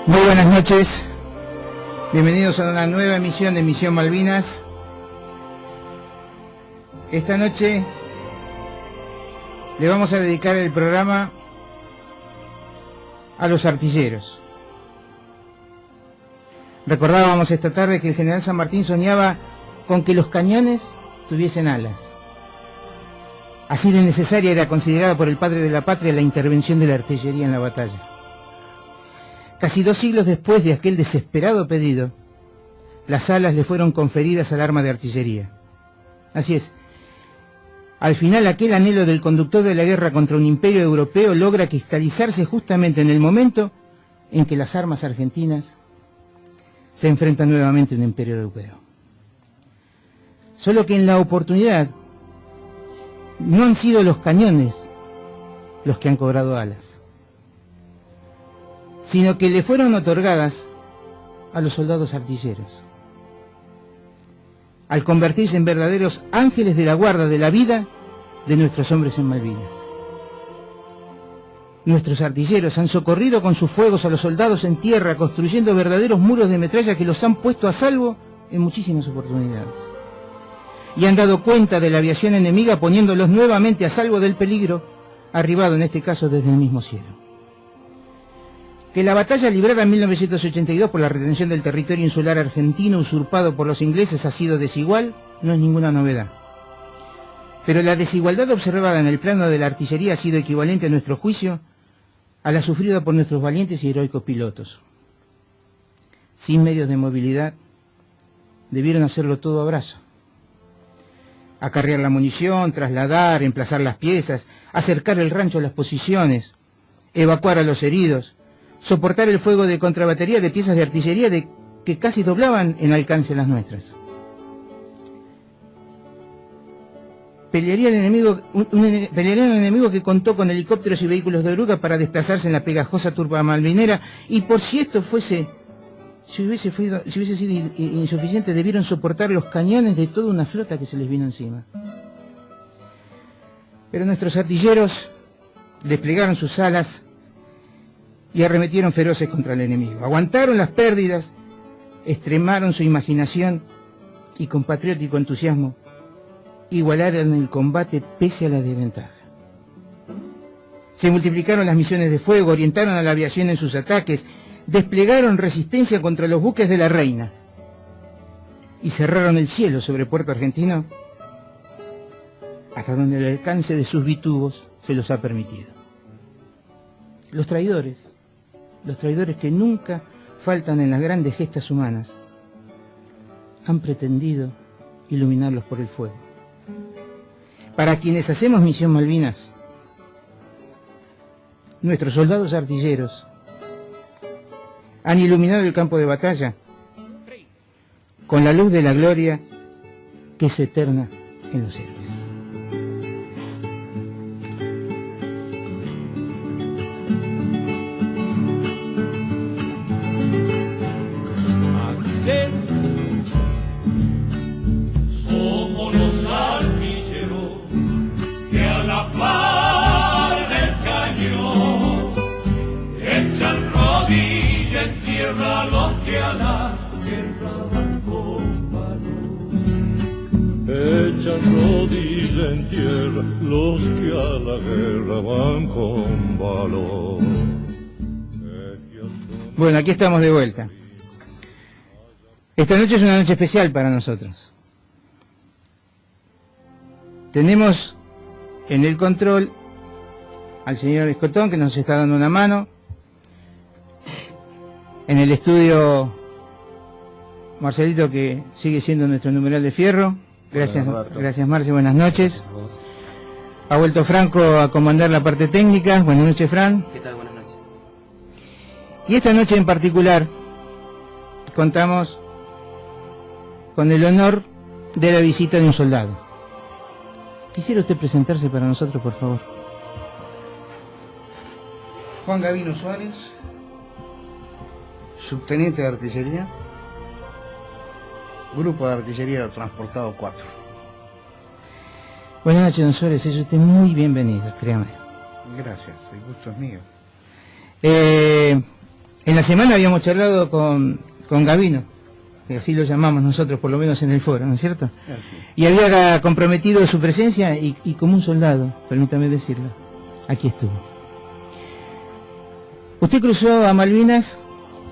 Muy buenas noches, bienvenidos a una nueva emisión de Misión Malvinas. Esta noche le vamos a dedicar el programa a los artilleros. Recordábamos esta tarde que el general San Martín soñaba con que los cañones tuviesen alas. Así de necesaria era considerada por el padre de la patria la intervención de la artillería en la batalla. Casi 2 siglos después de aquel desesperado pedido, las alas le fueron conferidas al arma de artillería. Así es, al final aquel anhelo del conductor de la guerra contra un imperio europeo logra cristalizarse justamente en el momento en que las armas argentinas se enfrentan nuevamente a un imperio europeo. Solo que en la oportunidad no han sido los cañones los que han cobrado alas, sino que le fueron otorgadas a los soldados artilleros, al convertirse en verdaderos ángeles de la guarda de la vida de nuestros hombres en Malvinas. Nuestros artilleros han socorrido con sus fuegos a los soldados en tierra, construyendo verdaderos muros de metralla que los han puesto a salvo en muchísimas oportunidades. Y han dado cuenta de la aviación enemiga, poniéndolos nuevamente a salvo del peligro, arribado en este caso desde el mismo cielo. Que la batalla librada en 1982 por la retención del territorio insular argentino usurpado por los ingleses ha sido desigual, no es ninguna novedad. Pero la desigualdad observada en el plano de la artillería ha sido equivalente a nuestro juicio a la sufrida por nuestros valientes y heroicos pilotos. Sin medios de movilidad, debieron hacerlo todo a brazo. Acarrear la munición, trasladar, emplazar las piezas, acercar el rancho a las posiciones, evacuar a los heridos, soportar el fuego de contrabatería de piezas de artillería que casi doblaban en alcance las nuestras. Pelearía un enemigo que contó con helicópteros y vehículos de oruga para desplazarse en la pegajosa turba malvinera, y por si esto si hubiese sido insuficiente, debieron soportar los cañones de toda una flota que se les vino encima. Pero nuestros artilleros desplegaron sus alas y arremetieron feroces contra el enemigo. Aguantaron las pérdidas, extremaron su imaginación y con patriótico entusiasmo igualaron el combate pese a la desventaja. Se multiplicaron las misiones de fuego, orientaron a la aviación en sus ataques, desplegaron resistencia contra los buques de la Reina y cerraron el cielo sobre Puerto Argentino hasta donde el alcance de sus bitubos se los ha permitido. Los traidores que nunca faltan en las grandes gestas humanas, han pretendido iluminarlos por el fuego. Para quienes hacemos Misión Malvinas, nuestros soldados artilleros han iluminado el campo de batalla con la luz de la gloria que es eterna en los héroes. Somos los artilleros que a la par del cañón echan rodilla en tierra los que a la guerra van con valor. Echan rodilla en tierra los que a la guerra van con valor. Bueno, aquí estamos de vuelta. Esta noche es una noche especial para nosotros. Tenemos en el control al señor Escotón, que nos está dando una mano. En el estudio, Marcelito, que sigue siendo nuestro numeral de fierro. Gracias Marce, buenas noches. Ha vuelto Franco a comandar la parte técnica. Buenas noches, Fran. ¿Qué tal? Buenas noches. Y esta noche en particular contamos con el honor de la visita de un soldado. ¿Quisiera usted presentarse para nosotros, por favor? Juan Gavino Suárez, subteniente de artillería, grupo de artillería transportado 4. Buenas noches, don Suárez, es usted muy bienvenido, créame. Gracias, el gusto es mío. En la semana habíamos charlado con Gavino, que así lo llamamos nosotros, por lo menos en el foro, ¿no es cierto? Y había comprometido su presencia y como un soldado, permítame decirlo, aquí estuvo. Usted cruzó a Malvinas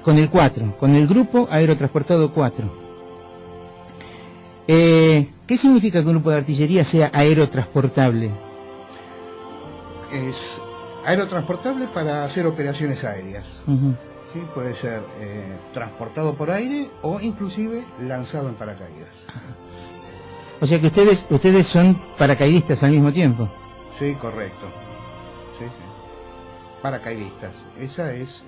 con el 4, con el grupo aerotransportado 4. ¿Qué significa que un grupo de artillería sea aerotransportable? Es aerotransportable para hacer operaciones aéreas. ¿Sí? Puede ser transportado por aire o inclusive lanzado en paracaídas. O sea que ustedes son paracaidistas al mismo tiempo. Sí, correcto. Sí, sí. Paracaidistas. Esa es...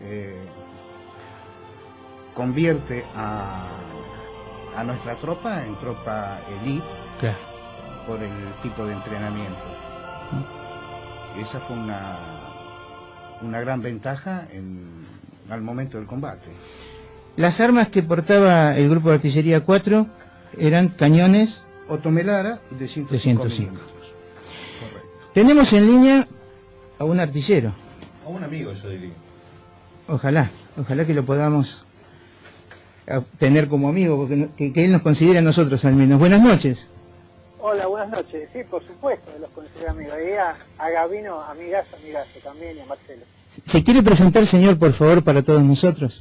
convierte a nuestra tropa en tropa elite, Claro. por el tipo de entrenamiento. Esa fue una gran ventaja al momento del combate. Las armas que portaba el grupo de artillería 4 eran cañones Otomelara de 105 milímetros. Correcto. Tenemos en línea a un artillero. A un amigo, yo diría. Ojalá que lo podamos tener como amigo, porque que él nos considere a nosotros al menos. Buenas noches. Hola, buenas noches. Sí, por supuesto, los considero amigos. Y a Gavino, amigazo también, y a Marcelo. ¿Se quiere presentar, señor, por favor, para todos nosotros?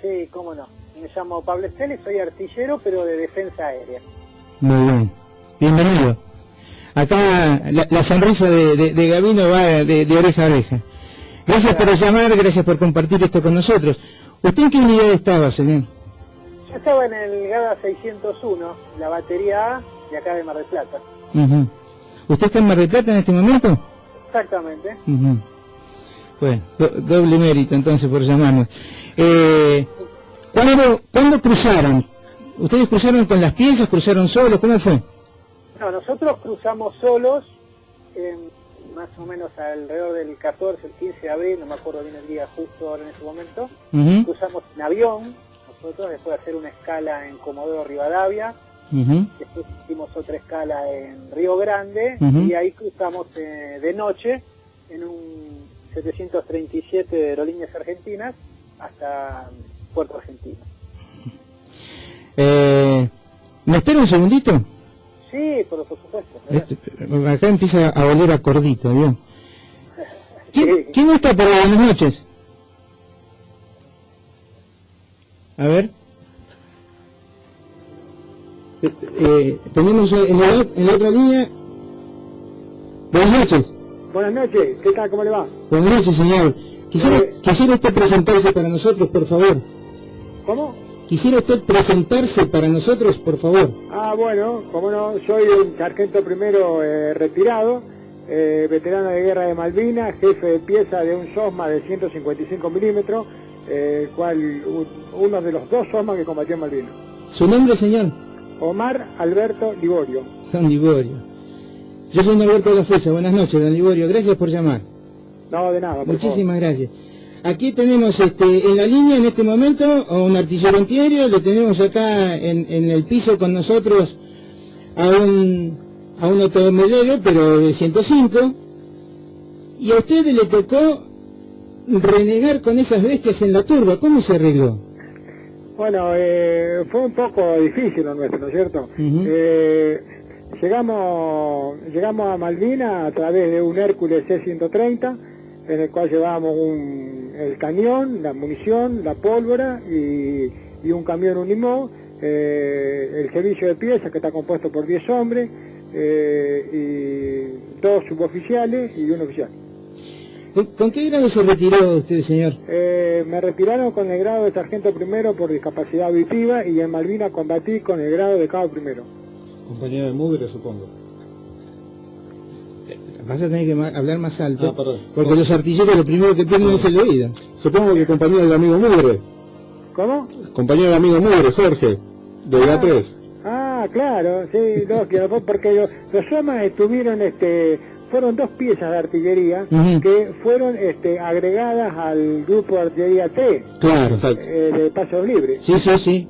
Sí, cómo no. Me llamo Pablo Esteli, soy artillero, pero de defensa aérea. Muy bien. Bienvenido. Acá la sonrisa de Gavino va de oreja a oreja. Gracias por llamar, gracias por compartir esto con nosotros. ¿Usted en qué unidad estaba, señor? Yo estaba en el GADA 601, la batería A de acá de Mar del Plata. ¿Usted está en Mar del Plata en este momento? Exactamente. Bueno, doble mérito entonces por llamarnos. ¿Cuándo cruzaron? ¿Ustedes cruzaron con las piezas, cruzaron solos? ¿Cómo fue? No, nosotros cruzamos solos, más o menos alrededor del 14, el 15 de abril, no me acuerdo bien el día justo ahora en ese momento. Cruzamos en avión, nosotros, después de hacer una escala en Comodoro Rivadavia. Después hicimos otra escala en Río Grande y ahí cruzamos de noche en un 737 de Aerolíneas Argentinas hasta Puerto Argentino. ¿Me espera un segundito? Sí, por supuesto. Acá empieza a oler a cordito, ¿vio? Sí. ¿Quién está por ahí? Buenas noches. A ver. Tenemos en la otra línea. Buenas noches. Buenas noches, ¿qué tal? ¿Cómo le va? Buenas noches, señor. Quisiera usted presentarse para nosotros, por favor. ¿Cómo? Quisiera usted presentarse para nosotros, por favor. Ah, bueno, como no, soy un sargento primero retirado, veterano de guerra de Malvinas, jefe de pieza de un SOSMA de 155 milímetros, uno de los dos SOSMA que combatió en Malvinas. ¿Su nombre, señor? Omar Alberto Liborio. Don Liborio. Yo soy Norberto de la Fuerza. Buenas noches, don Liborio. Gracias por llamar. No, de nada. Muchísimas gracias. Aquí tenemos en la línea en este momento a un artillero antiaéreo. Lo tenemos acá en el piso con nosotros a un automelero, pero de 105. Y a usted le tocó renegar con esas bestias en la turba. ¿Cómo se arregló? Bueno, fue un poco difícil lo nuestro, ¿no es cierto? Llegamos a Malvinas a través de un Hércules C-130, en el cual llevábamos el cañón, la munición, la pólvora y un camión Unimog, el servicio de piezas que está compuesto por 10 hombres, y 2 suboficiales y un oficial. ¿Con qué grado se retiró usted, señor? Me retiraron con el grado de sargento primero por discapacidad auditiva y en Malvinas combatí con el grado de cabo primero. Compañía de Mugre, supongo. Vas a tener que hablar más alto, perdón. porque los artilleros lo primero que pierden es el oído. Supongo que compañía del amigo Mugre. ¿Cómo? Compañía del amigo Mugre, Jorge, de GAPES. Claro, sí, porque los SOMAS estuvieron, fueron 2 piezas de artillería que fueron agregadas al grupo de artillería T, Claro. de Pasos Libres. Sí.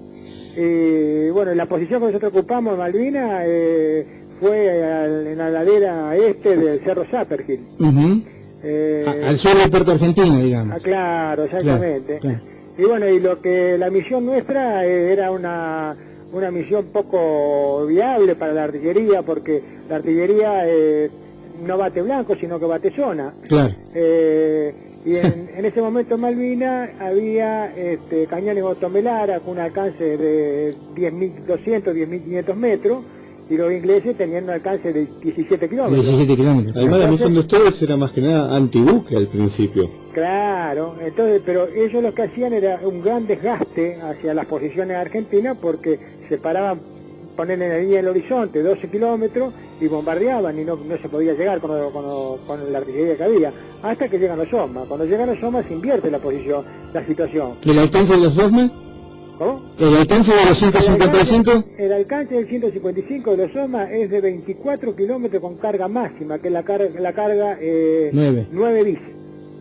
Y bueno, la posición que nosotros ocupamos en Malvinas fue en la ladera este del Cerro Zapperhill. Al sur del puerto argentino, digamos. Claro, exactamente. Claro. Y bueno, y lo que la misión nuestra era una misión poco viable para la artillería, porque la artillería no bate blanco, sino que bate zona. Claro. Y en ese momento en Malvinas había cañones Otomelara con un alcance de 10.200, 10.500 metros, y los ingleses tenían un alcance de 17 kilómetros. 17 kilómetros. Además, la misión de ustedes era más que nada antibuque al principio. Claro, entonces, pero ellos lo que hacían era un gran desgaste hacia las posiciones argentinas, porque se paraban, poner en la línea del horizonte 12 kilómetros y bombardeaban, y no se podía llegar con la artillería que había, hasta que llegan los OSMA. Cuando llegan los OSMA se invierte la situación. ¿El alcance de los OSMA? ¿Cómo? ¿El alcance de los 155? El alcance del 155 de los OSMA es de 24 kilómetros con carga máxima, que es la carga 9 bis.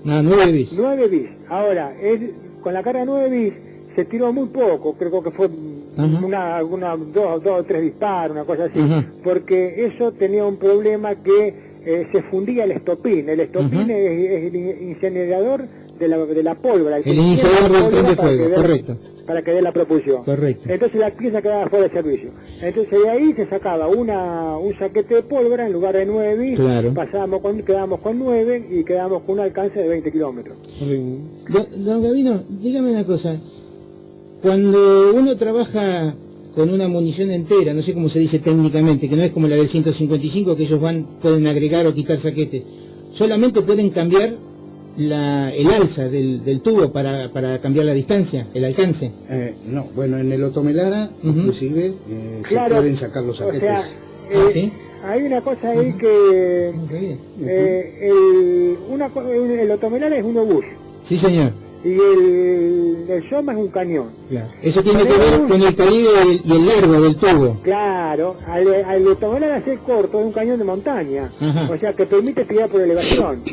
Ah, 9 bis. 9 bis. Ahora, con la carga 9 bis se tiró muy poco, creo que fue dos o tres disparos, una cosa así, porque eso tenía un problema que se fundía el estopín. El estopín es el incinerador de la pólvora. El iniciador del tren de fuego, correcto. Para que dé la propulsión. Correcto. Entonces la pieza quedaba fuera de servicio. Entonces de ahí se sacaba un saquete de pólvora en lugar de 9 bis, claro. quedábamos con 9 y quedábamos con un alcance de 20 kilómetros. Don Gavino, dígame una cosa. Cuando uno trabaja con una munición entera, no sé cómo se dice técnicamente, que no es como la del 155, que ellos pueden agregar o quitar saquetes, solamente pueden cambiar el alza del tubo para cambiar la distancia, el alcance. No, bueno, en el Otomelara inclusive claro, se pueden sacar los saquetes. O sea, ¿sí? Hay una cosa ahí que No sabía. el Otomelara es un obús. Sí, señor. Y el Soma es un cañón. Claro. Eso tiene que ver con el calibre y el largo del tubo. Claro, al Otomelara ser corto es un cañón de montaña. Ajá. O sea que permite tirar por elevación.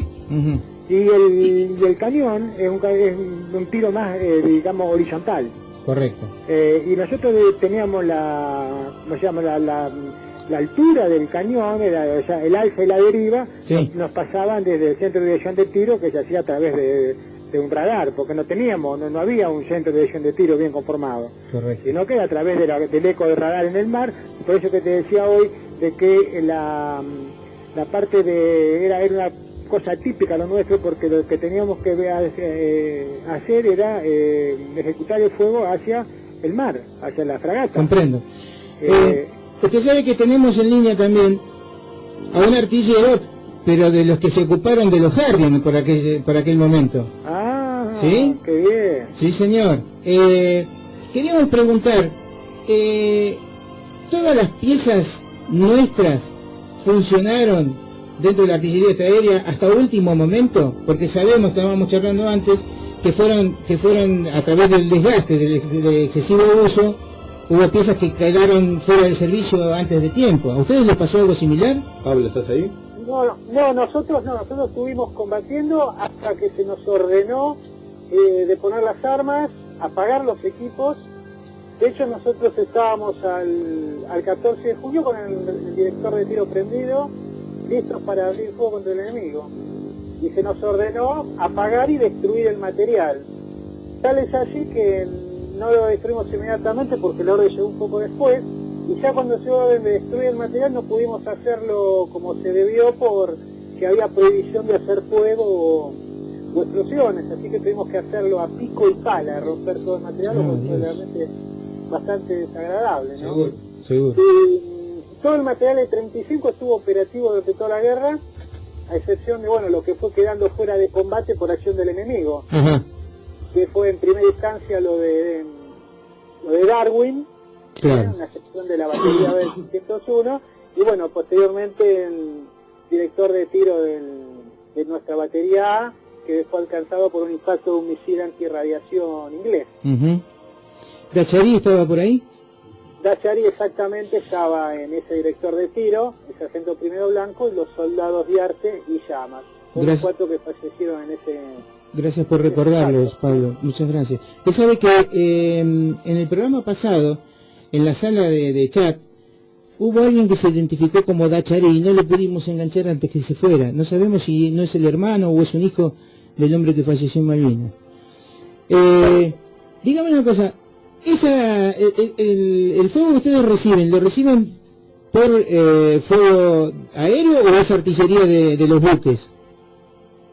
Y el cañón es un tiro más, digamos, horizontal. Correcto. Y nosotros teníamos la altura del cañón, o sea, el alfa y la deriva, sí. nos pasaban desde el centro de dirección de tiro, que se hacía a través de un radar, porque no había un centro de dirección de tiro bien conformado. Correcto. Sino que a través del eco del radar en el mar. Por eso que te decía hoy de que la parte era una cosa típica lo nuestro, porque lo que teníamos que hacer era ejecutar el fuego hacia el mar, hacia la fragata. Comprendo. Usted sabe que tenemos en línea también a un artillero, pero de los que se ocuparon de los Harrier por aquel momento. Ah, ¿sí? Qué bien. Sí, señor. Queríamos preguntar, ¿todas las piezas nuestras funcionaron dentro de la artillería aérea hasta último momento? Porque sabemos, estábamos charlando antes, que fueron a través del desgaste, del excesivo uso, hubo piezas que quedaron fuera de servicio antes de tiempo. ¿A ustedes les pasó algo similar? Pablo, ¿estás ahí? No, nosotros estuvimos combatiendo hasta que se nos ordenó de poner las armas, apagar los equipos. De hecho, nosotros estábamos al 14 de junio con el director de tiro prendido, listos para abrir fuego contra el enemigo. Y se nos ordenó apagar y destruir el material. Tal es así que no lo destruimos inmediatamente porque la orden llegó un poco después, y ya cuando se orden de destruir el material no pudimos hacerlo como se debió porque había prohibición de hacer fuego o explosiones, así que tuvimos que hacerlo a pico y pala, romper todo el material, lo que fue realmente bastante desagradable, ¿no? Seguro. Y todo el material de 35 estuvo operativo durante toda la guerra, a excepción de lo que fue quedando fuera de combate por acción del enemigo. Ajá. Que fue en primera instancia lo de Darwin, claro. Una sección de la batería B-601, y posteriormente el director de tiro de nuestra batería A, que fue alcanzado por un impacto de un misil antirradiación inglés. ¿Dachary estaba por ahí? Dachary exactamente estaba en ese director de tiro, el sargento primero Blanco, y los soldados Diarte y Llamas. Los 4 que fallecieron en ese... Gracias por recordarlos, Pablo. Muchas gracias. Usted sabe que en el programa pasado, en la sala de chat, hubo alguien que se identificó como Dacharé y no lo pudimos enganchar antes que se fuera. No sabemos si no es el hermano o es un hijo del hombre que falleció en Malvinas. Dígame una cosa, el fuego que ustedes reciben, ¿lo reciben por fuego aéreo o es artillería de los buques?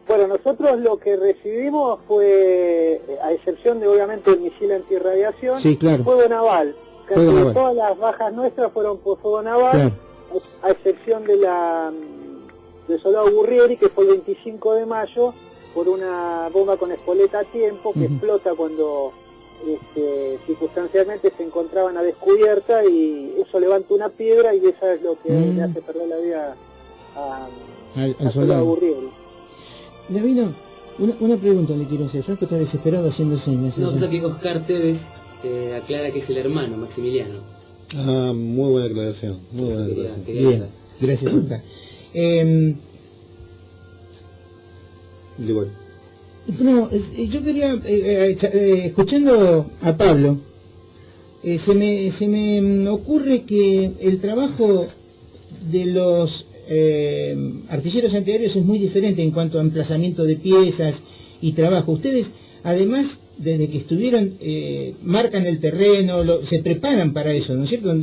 Bueno, nosotros lo que recibimos fue, a excepción de obviamente el misil antirradiación, sí, claro, fuego naval. Casi fuego naval. Todas las bajas nuestras fueron por fuego naval, Claro. a excepción de del soldado Gurrieri, que fue el 25 de mayo, por una bomba con espoleta a tiempo, que explota cuando circunstancialmente se encontraban a descubierta, y eso levanta una piedra, y eso es lo que le hace perder la vida al soldado Gurrieri. Davino, una pregunta le quiero hacer. Franco está desesperado haciendo señas. No, cosa que Oscar Tevez aclara que es el hermano, Maximiliano. Ah, muy buena aclaración. Muy buena aclaración. Bien, gracias, Oscar. No, yo quería, escuchando a Pablo, se me ocurre que el trabajo de los artilleros antiaéreos es muy diferente en cuanto a emplazamiento de piezas y trabajo. Ustedes, además, desde que estuvieron, marcan el terreno, se preparan para eso, ¿no es cierto?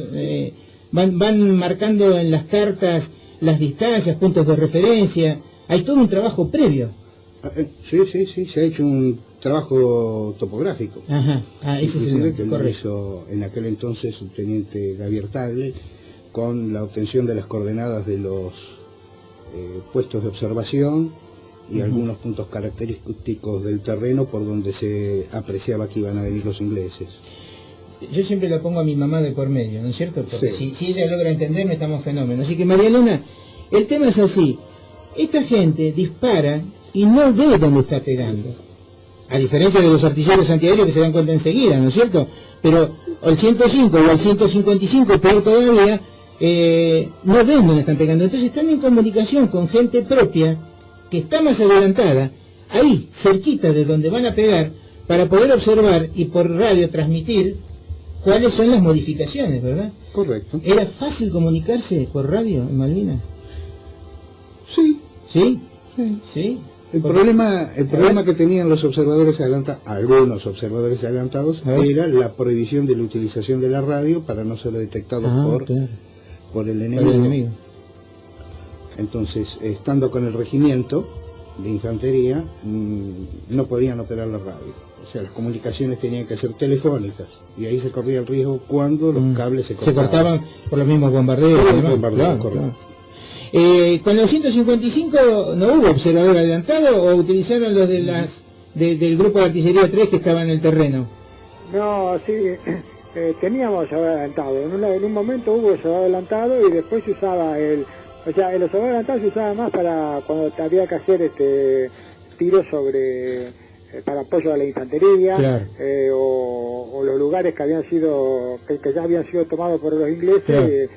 Van marcando en las cartas las distancias, puntos de referencia. Hay todo un trabajo previo. Sí, se ha hecho un trabajo topográfico. Ajá, ese es el que lo hizo en aquel entonces el teniente Javier Tagle, con la obtención de las coordenadas de los puestos de observación y algunos puntos característicos del terreno por donde se apreciaba que iban a venir los ingleses. Yo siempre la pongo a mi mamá de por medio, ¿no es cierto? Porque si ella logra entenderme, estamos fenómenos. Así que, María Luna, el tema es así. Esta gente dispara y no ve dónde está pegando. A diferencia de los artilleros antiaéreos que se dan cuenta enseguida, ¿no es cierto? Pero al 105 o al 155, peor todavía, no ven dónde están pegando. Entonces están en comunicación con gente propia que está más adelantada, ahí, cerquita de donde van a pegar, para poder observar y por radio transmitir cuáles son las modificaciones, ¿verdad? Correcto. ¿Era fácil comunicarse por radio en Malvinas? Sí. ¿Sí? ¿Sí? El problema que tenían los observadores adelantados, algunos observadores adelantados, era la prohibición de la utilización de la radio para no ser detectados por el enemigo. Entonces, estando con el regimiento de infantería, no podían operar la radio. O sea, las comunicaciones tenían que ser telefónicas, y ahí se corría el riesgo cuando los cables se cortaban. Se cortaban por los mismos bombardeos. Correcto. Con los 155 no hubo observador adelantado, o utilizaron los del grupo de artillería 3 que estaba en el terreno. No, sí, teníamos observador adelantado. En un momento hubo observador adelantado, y después se usaba el observador adelantado se usaba más para cuando había que hacer tiros para apoyo a la infantería, claro. O los lugares que ya habían sido tomados por los ingleses, claro.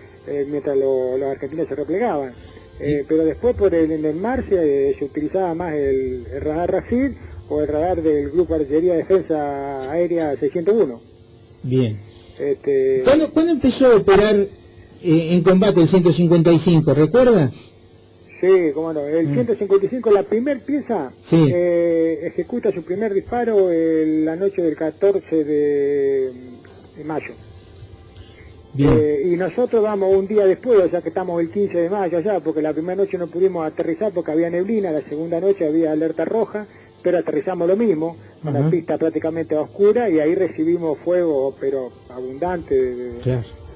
Mientras los argentinos se replegaban. Pero después en el mar se utilizaba más el radar RAFID o el radar del Grupo de Artillería de Defensa Aérea 601. Bien. ¿Cuándo empezó a operar en combate el 155? ¿Recuerda? Sí, cómo no. El 155, la primer pieza, ejecuta su primer disparo la noche del 14 de mayo. Y nosotros vamos un día después, o sea que estamos el 15 de mayo allá, porque la primera noche no pudimos aterrizar porque había neblina, la segunda noche había alerta roja, pero aterrizamos lo mismo, con la pista prácticamente oscura, y ahí recibimos fuego, pero abundante,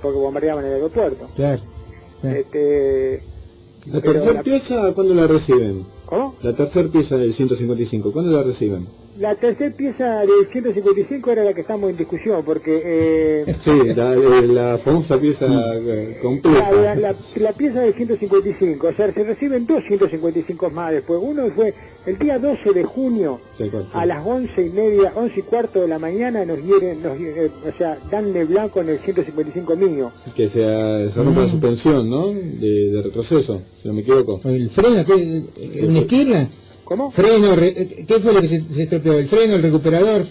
porque bombardeaban el aeropuerto. Claro. ¿La tercera pieza cuándo la reciben? ¿Cómo? La tercera pieza del 155, ¿cuándo la reciben? La tercera pieza del 155 era la que estamos en discusión, porque... sí, la famosa pieza completa. La pieza del 155, o sea, se reciben dos 155 más después. Uno fue el día 12 de junio, a las 11:30, 11:15 de la mañana, nos danle blanco en el 155 mío. Que se rompa la suspensión, ¿no? De retroceso, si no me equivoco. ¿El freno? ¿Una izquierda? ¿Cómo? ¿Freno? ¿Qué fue lo que se estropeó? ¿El freno, el recuperador?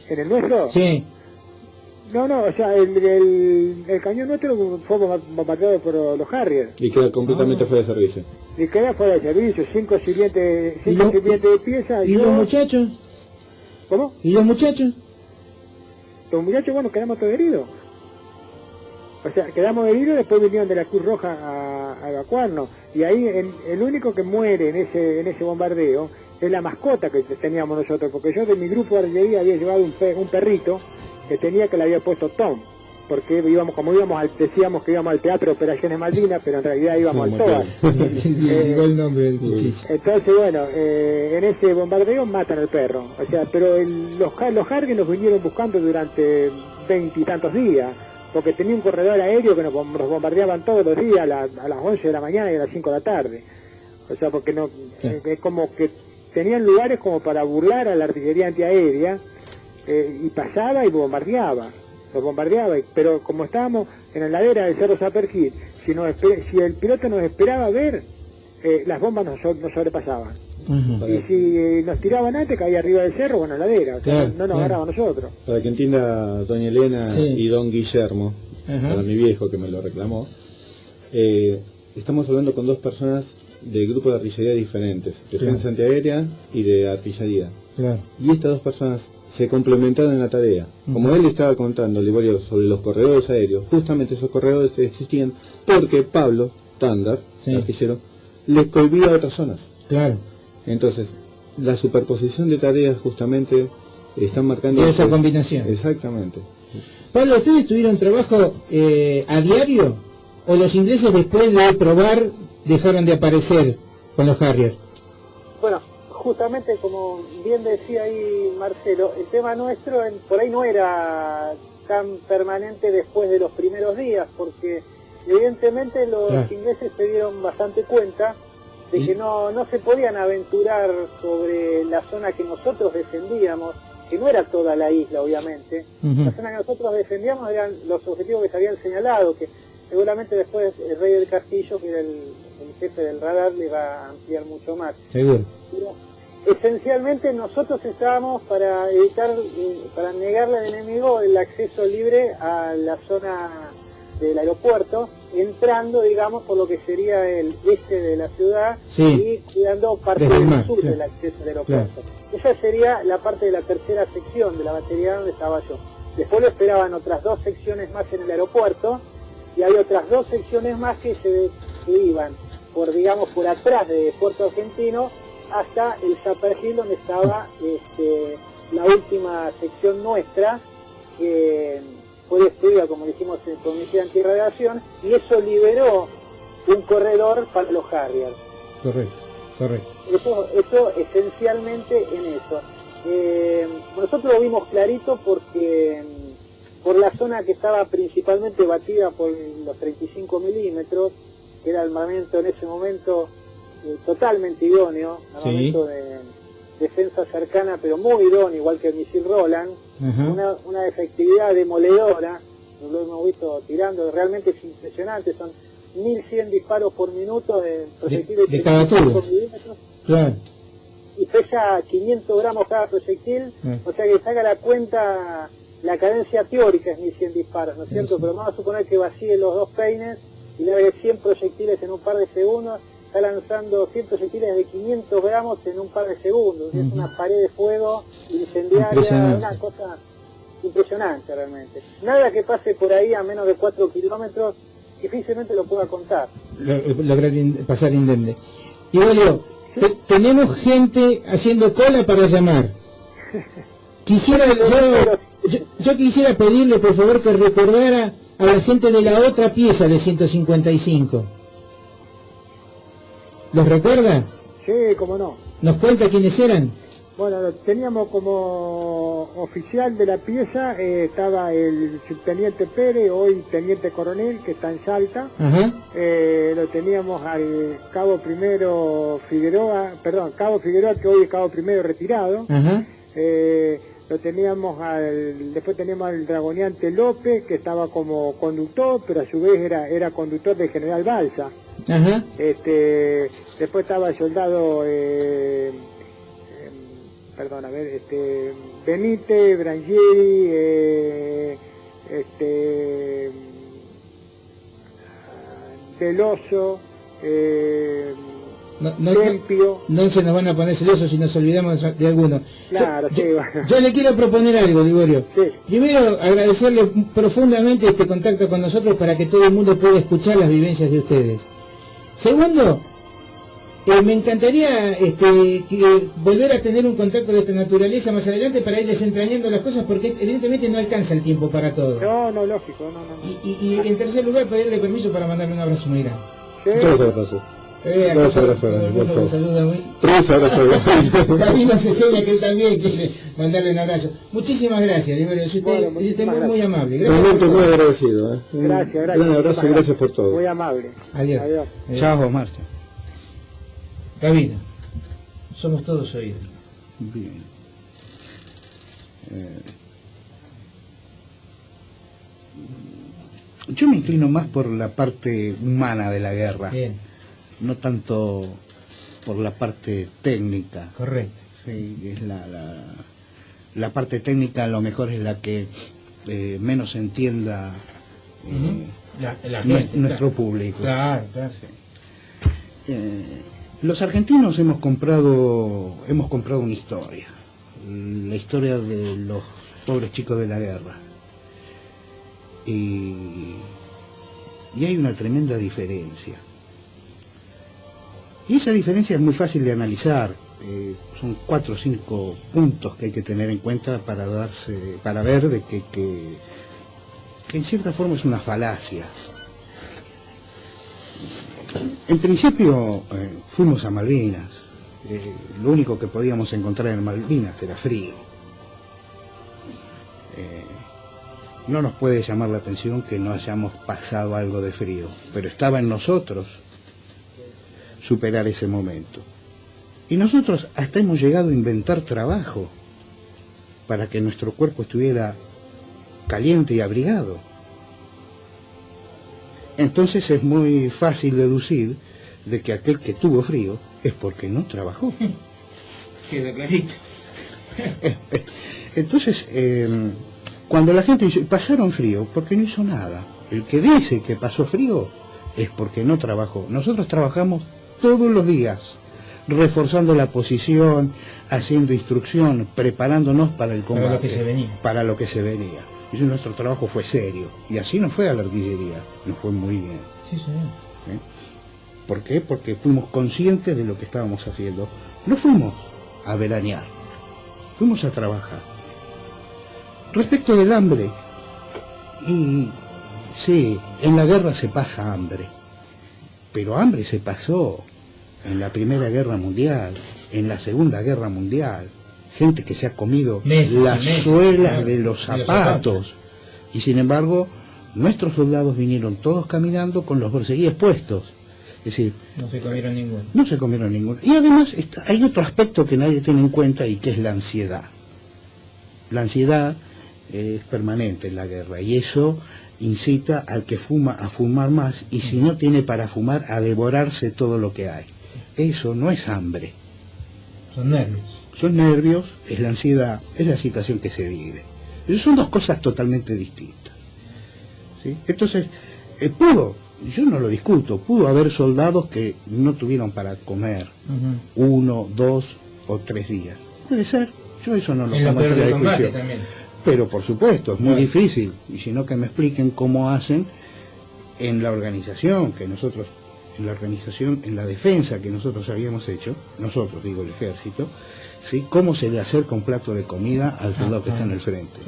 ¿En el nuestro? Sí. No, o sea, el cañón nuestro fue bombardeado por los Harrier. Y queda completamente fuera de servicio. Y queda fuera de servicio, 5 sirvientes de pieza. ¿Y los muchachos? ¿Cómo? ¿Y los muchachos? Los muchachos, bueno, quedamos todos heridos. O sea, quedamos heridos, después vinieron de la Cruz Roja a evacuarnos. Y ahí el único que muere en ese bombardeo es la mascota que teníamos nosotros. Porque yo de mi grupo de artillería había llevado un perrito que le había puesto Tom. Porque decíamos que íbamos al Teatro de Operaciones Malvinas, pero en realidad íbamos al TOAS. Llegó el nombre del cuchillo. Entonces, bueno, en ese bombardeo matan al perro. O sea, pero los Harrier nos vinieron buscando durante 20 y tantos días. Porque tenía un corredor aéreo que nos bombardeaban todos los días a las 11 de la mañana y a las 5 de la tarde. O sea, porque es como que tenían lugares como para burlar a la artillería antiaérea, y pasaba y bombardeaba. Los bombardeaba, pero como estábamos en la ladera del Cerro Saperquí, si el piloto nos esperaba ver, las bombas nos sobrepasaban. Y si nos tiraban antes, caía arriba del cerro o en la ladera, o sea, no nos agarraba a nosotros. Para que entienda doña Elena y don Guillermo, Ajá. para mi viejo que me lo reclamó, estamos hablando con dos personas de grupos de artillería diferentes, defensa antiaérea y de artillería. Claro. Y estas dos personas se complementaron en la tarea. Como él estaba contando, Liborio, sobre los corredores aéreos, justamente esos corredores existían porque Pablo Tándar, el artillero, les prohibía otras zonas. Claro. Entonces, la superposición de tareas justamente están marcando... esa combinación. Exactamente. Pablo, ¿ustedes tuvieron trabajo a diario? ¿O los ingleses después de probar dejaron de aparecer con los Harrier? Bueno, justamente como bien decía ahí Marcelo, el tema nuestro por ahí no era tan permanente después de los primeros días, porque evidentemente los ingleses se dieron bastante cuenta de que no se podían aventurar sobre la zona que nosotros defendíamos, que no era toda la isla, obviamente. La zona que nosotros defendíamos eran los objetivos que se habían señalado, que seguramente después el rey del castillo, que era el jefe del radar, le va a ampliar mucho más. Seguro. Pero, esencialmente nosotros estábamos para para negarle al enemigo el acceso libre a la zona del aeropuerto, entrando, digamos, por lo que sería el este de la ciudad y cuidando parte del sur del acceso al aeropuerto. Esa sería la parte de la tercera sección de la batería donde estaba yo. Después lo esperaban otras 2 secciones más en el aeropuerto, y hay otras 2 secciones más que iban por atrás de Puerto Argentino hasta el Sapergil, donde estaba la última sección nuestra, que fue destruida, como dijimos, con misión antirradiación, y eso liberó un corredor para los Harrier. Correcto. Eso esencialmente en eso. Nosotros lo vimos clarito porque por la zona que estaba principalmente batida por los 35 milímetros, que era el armamento en ese momento totalmente idóneo, armamento de defensa cercana, pero muy idóneo, igual que el misil Roland, una efectividad demoledora, lo hemos visto tirando, realmente es impresionante, son 1100 disparos por minuto de proyectiles de cada tiro. Claro. Y pesa 500 gramos cada proyectil, o sea que saca la cuenta, la cadencia teórica es 1100 disparos, ¿no es cierto? Pero vamos a suponer que vacíe los 2 peines y le haga 100 proyectiles en un par de segundos, está lanzando 100 proyectiles de 500 gramos en un par de segundos. Es una pared de fuego incendiaria, una cosa impresionante realmente. Nada que pase por ahí a menos de 4 kilómetros difícilmente lo pueda contar. Lograr pasar indemne. Y Valio, tenemos gente haciendo cola para llamar. Yo quisiera pedirle por favor que recordara a la gente de la otra pieza de 155. ¿Los recuerda? Sí, cómo no. ¿Nos cuenta quiénes eran? Bueno, teníamos como oficial de la pieza, estaba el subteniente Pérez, hoy teniente coronel, que está en Salta. Lo teníamos al cabo primero Figueroa, que hoy es cabo primero retirado. Lo teníamos después teníamos al dragoneante López, que estaba como conductor, pero a su vez era conductor del general Balsa. Después estaba el soldado Benítez, Brangieri, Del Oso, Tempio. No se nos van a poner celosos si nos olvidamos de alguno. Claro, yo le quiero proponer algo, Liborio. Sí. Primero, agradecerle profundamente este contacto con nosotros para que todo el mundo pueda escuchar las vivencias de ustedes. Segundo, me encantaría volver a tener un contacto de esta naturaleza más adelante para ir desentrañando las cosas, porque evidentemente no alcanza el tiempo para todo. No, lógico, no. Y en tercer lugar, pedirle permiso para mandarle un abrazo muy grande. ¿Sí? Dos abrazos. Dos abrazos. Tres abrazos. También nos enseña que él también quiere mandarle un abrazo. Muchísimas gracias, Liborio. Usted muy amable. Realmente muy agradecido. Gracias. Un abrazo y gracias por todo. Muy amable. Adiós. Chao, Marcia. Gabino, somos todos oídos. Bien. Yo me inclino más por la parte humana de la guerra. Bien. No tanto por la parte técnica. Correcto. Sí, es la parte técnica a lo mejor es la que menos entienda la gente, nuestro público. Claro. Sí. Los argentinos hemos comprado una historia, la historia de los pobres chicos de la guerra. Y hay una tremenda diferencia. Y esa diferencia es muy fácil de analizar. Son 4 o 5 puntos que hay que tener en cuenta para ver de que en cierta forma es una falacia. En principio fuimos a Malvinas. Lo único que podíamos encontrar en Malvinas era frío. No nos puede llamar la atención que no hayamos pasado algo de frío, pero estaba en nosotros superar ese momento. Y nosotros hasta hemos llegado a inventar trabajo para que nuestro cuerpo estuviera caliente y abrigado. Entonces es muy fácil deducir de que aquel que tuvo frío es porque no trabajó. Queda clarito. Entonces, cuando la gente dice, pasaron frío, porque no hizo nada. El que dice que pasó frío es porque no trabajó. Nosotros trabajamos todos los días, reforzando la posición, haciendo instrucción, preparándonos para el combate. Para lo que se venía. Y nuestro trabajo fue serio. Y así nos fue a la artillería. Nos fue muy bien. Sí, señor. ¿Por qué? Porque fuimos conscientes de lo que estábamos haciendo. No fuimos a veranear. Fuimos a trabajar. Respecto del hambre. Y sí, en la guerra se pasa hambre. Pero hambre se pasó en la Primera Guerra Mundial, en la Segunda Guerra Mundial. Gente que se ha comido las suelas de los zapatos. Y sin embargo, nuestros soldados vinieron todos caminando con los borceguíes puestos. Es decir, no se comieron ninguno. No se comieron ninguno. Y además hay otro aspecto que nadie tiene en cuenta y que es la ansiedad. La ansiedad es permanente en la guerra y eso incita al que fuma a fumar más y si no tiene para fumar a devorarse todo lo que hay. Eso no es hambre. Son nervios. Son nervios, es la ansiedad, es la situación que se vive. Esas son dos cosas totalmente distintas. ¿Sí? Entonces, yo no lo discuto, pudo haber soldados que no tuvieron para comer 1, 2 o 3 días. Puede ser, yo eso no lo pongo en la discusión. Pero por supuesto, es muy difícil, y si no que me expliquen cómo hacen en la organización que nosotros, en la defensa que nosotros habíamos hecho, nosotros digo el ejército, ¿sí? Cómo se le acerca un plato de comida al soldado que está en el frente.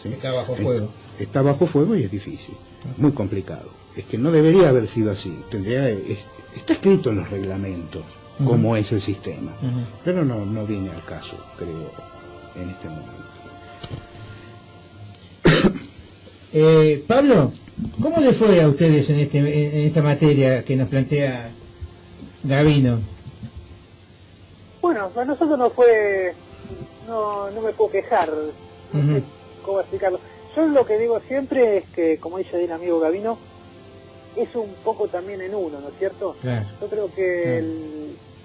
¿Sí? Está bajo fuego. Está bajo fuego y es difícil, muy complicado. Es que no debería haber sido así. Está escrito en los reglamentos cómo es el sistema, pero no viene al caso, creo, en este momento. Pablo, ¿cómo le fue a ustedes en esta materia que nos plantea Gabino? Bueno, a nosotros no fue, no me puedo quejar, no sé cómo explicarlo. Yo lo que digo siempre es que, como dice el amigo Gabino, es un poco también en uno, ¿no es cierto? Claro. Yo creo que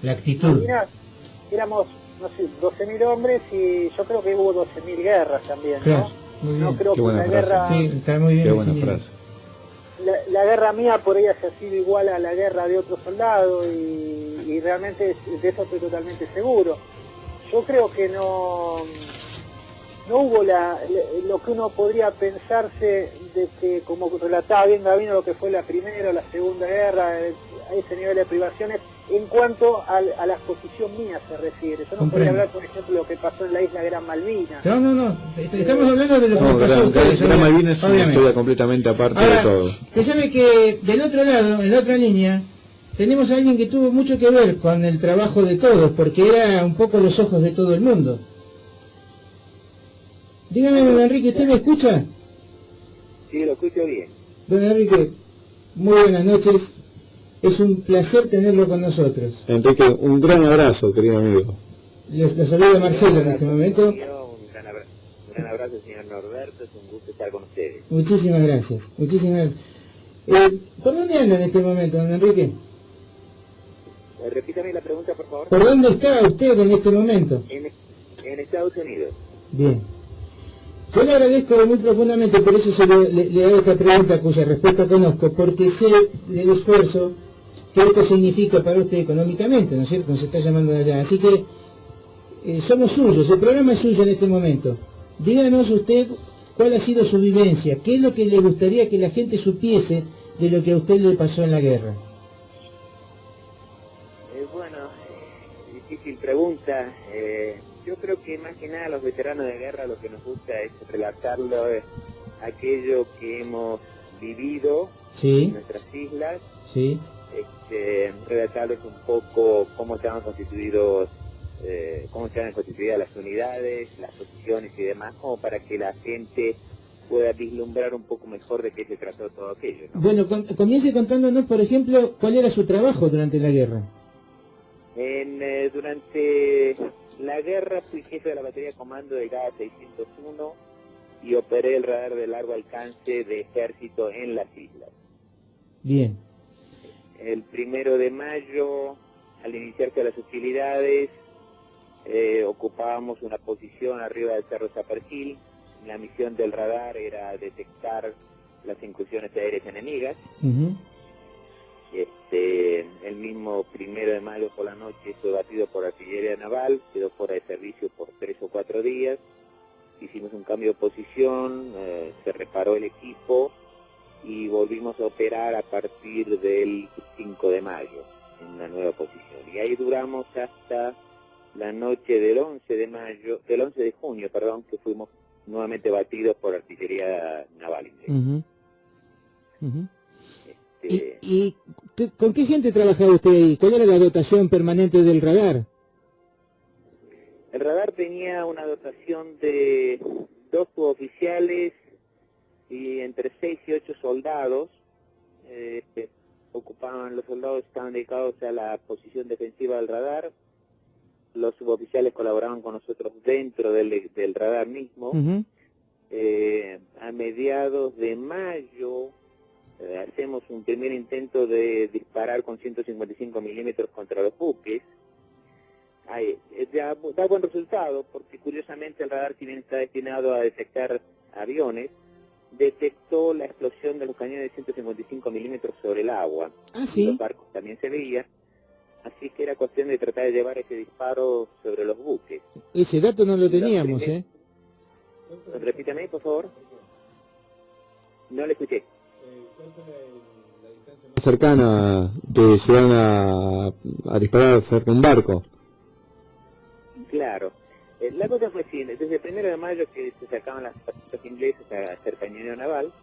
la actitud. Éramos, no sé, 12.000 hombres y yo creo que hubo 12.000 guerras también, claro. ¿no? Muy bien. No creo Qué que buena una frase. guerra... Sí, está muy bien Qué buena definido. frase. La guerra mía por ella ha sido igual a la guerra de otro soldado y realmente de eso estoy totalmente seguro. Yo creo que no hubo lo que uno podría pensarse de que, como relataba bien Gabino, lo que fue la primera o la segunda guerra, a ese nivel de privaciones, en cuanto a la exposición mía se refiere. Yo no podría hablar, por ejemplo, de lo que pasó en la isla Gran Malvina. No, estamos hablando de lo que No, pasó a ustedes. Gran Malvinas es una obviamente. historia completamente aparte Ahora, de todo. usted sabe que del otro lado, en la otra línea, tenemos a alguien que tuvo mucho que ver con el trabajo de todos, porque era un poco los ojos de todo el mundo. Dígame, don Enrique, ¿usted me escucha? Sí, lo escucho bien. Don Enrique, muy buenas noches. Es un placer tenerlo con nosotros. Enrique, un gran abrazo, querido amigo. Lo saluda Marcelo en este momento. Un gran abrazo, señor Norberto. Es un gusto estar con ustedes. Muchísimas gracias. Muchísimas gracias. ¿Por dónde anda en este momento, don Enrique? Repítame la pregunta, por favor. ¿Por dónde está usted en este momento? En Estados Unidos. Bien. Yo le agradezco muy profundamente, por eso le hago esta pregunta cuya respuesta conozco, porque sé del esfuerzo que esto significa para usted económicamente, ¿no es cierto? Nos está llamando de allá. Así que somos suyos, el programa es suyo en este momento. Díganos usted cuál ha sido su vivencia, qué es lo que le gustaría que la gente supiese de lo que a usted le pasó en la guerra. Bueno, difícil pregunta. Yo creo que más que nada a los veteranos de guerra lo que nos gusta es relatarlo aquello que hemos vivido en nuestras islas, relatarles un poco cómo se han constituido las unidades, las posiciones y demás, como para que la gente pueda vislumbrar un poco mejor de qué se trató todo aquello, ¿no? Bueno, comience contándonos, por ejemplo, cuál era su trabajo durante la guerra. Durante la guerra fui jefe de la batería de comando de GA 601 y operé el radar de largo alcance de ejército en las islas. Bien. El 1 de mayo, al iniciarse las hostilidades, ocupábamos una posición arriba del Cerro Zapergil. La misión del radar era detectar las incursiones aéreas enemigas. El mismo 1 de mayo por la noche fue batido por artillería naval, quedó fuera de servicio por 3 o 4 días. Hicimos un cambio de posición, se reparó el equipo y volvimos a operar a partir del 5 de mayo en una nueva posición. Y ahí duramos hasta la noche del 11 de junio, que fuimos nuevamente batidos por artillería naval inglesa. ¿Y con qué gente trabajaba usted ahí? ¿Cuál era la dotación permanente del radar? El radar tenía una dotación de 2 suboficiales y entre 6 y 8 soldados. Los soldados estaban dedicados a la posición defensiva del radar. Los suboficiales colaboraban con nosotros dentro del radar mismo. A mediados de mayo hacemos un primer intento de disparar con 155 milímetros contra los buques. Ya da buen resultado, porque curiosamente el radar, si bien está destinado a detectar aviones, detectó la explosión de los cañones de 155 milímetros sobre el agua. Y los barcos también se veían, así que era cuestión de tratar de llevar ese disparo sobre los buques. Ese dato no lo teníamos, Repítame, por favor. No le escuché. ¿Cuál fue la distancia más cercana que se van a disparar cerca de un barco? Claro. La cosa fue así, desde el 1 de mayo que se sacaban las tropas inglesas a hacer cañoneo naval,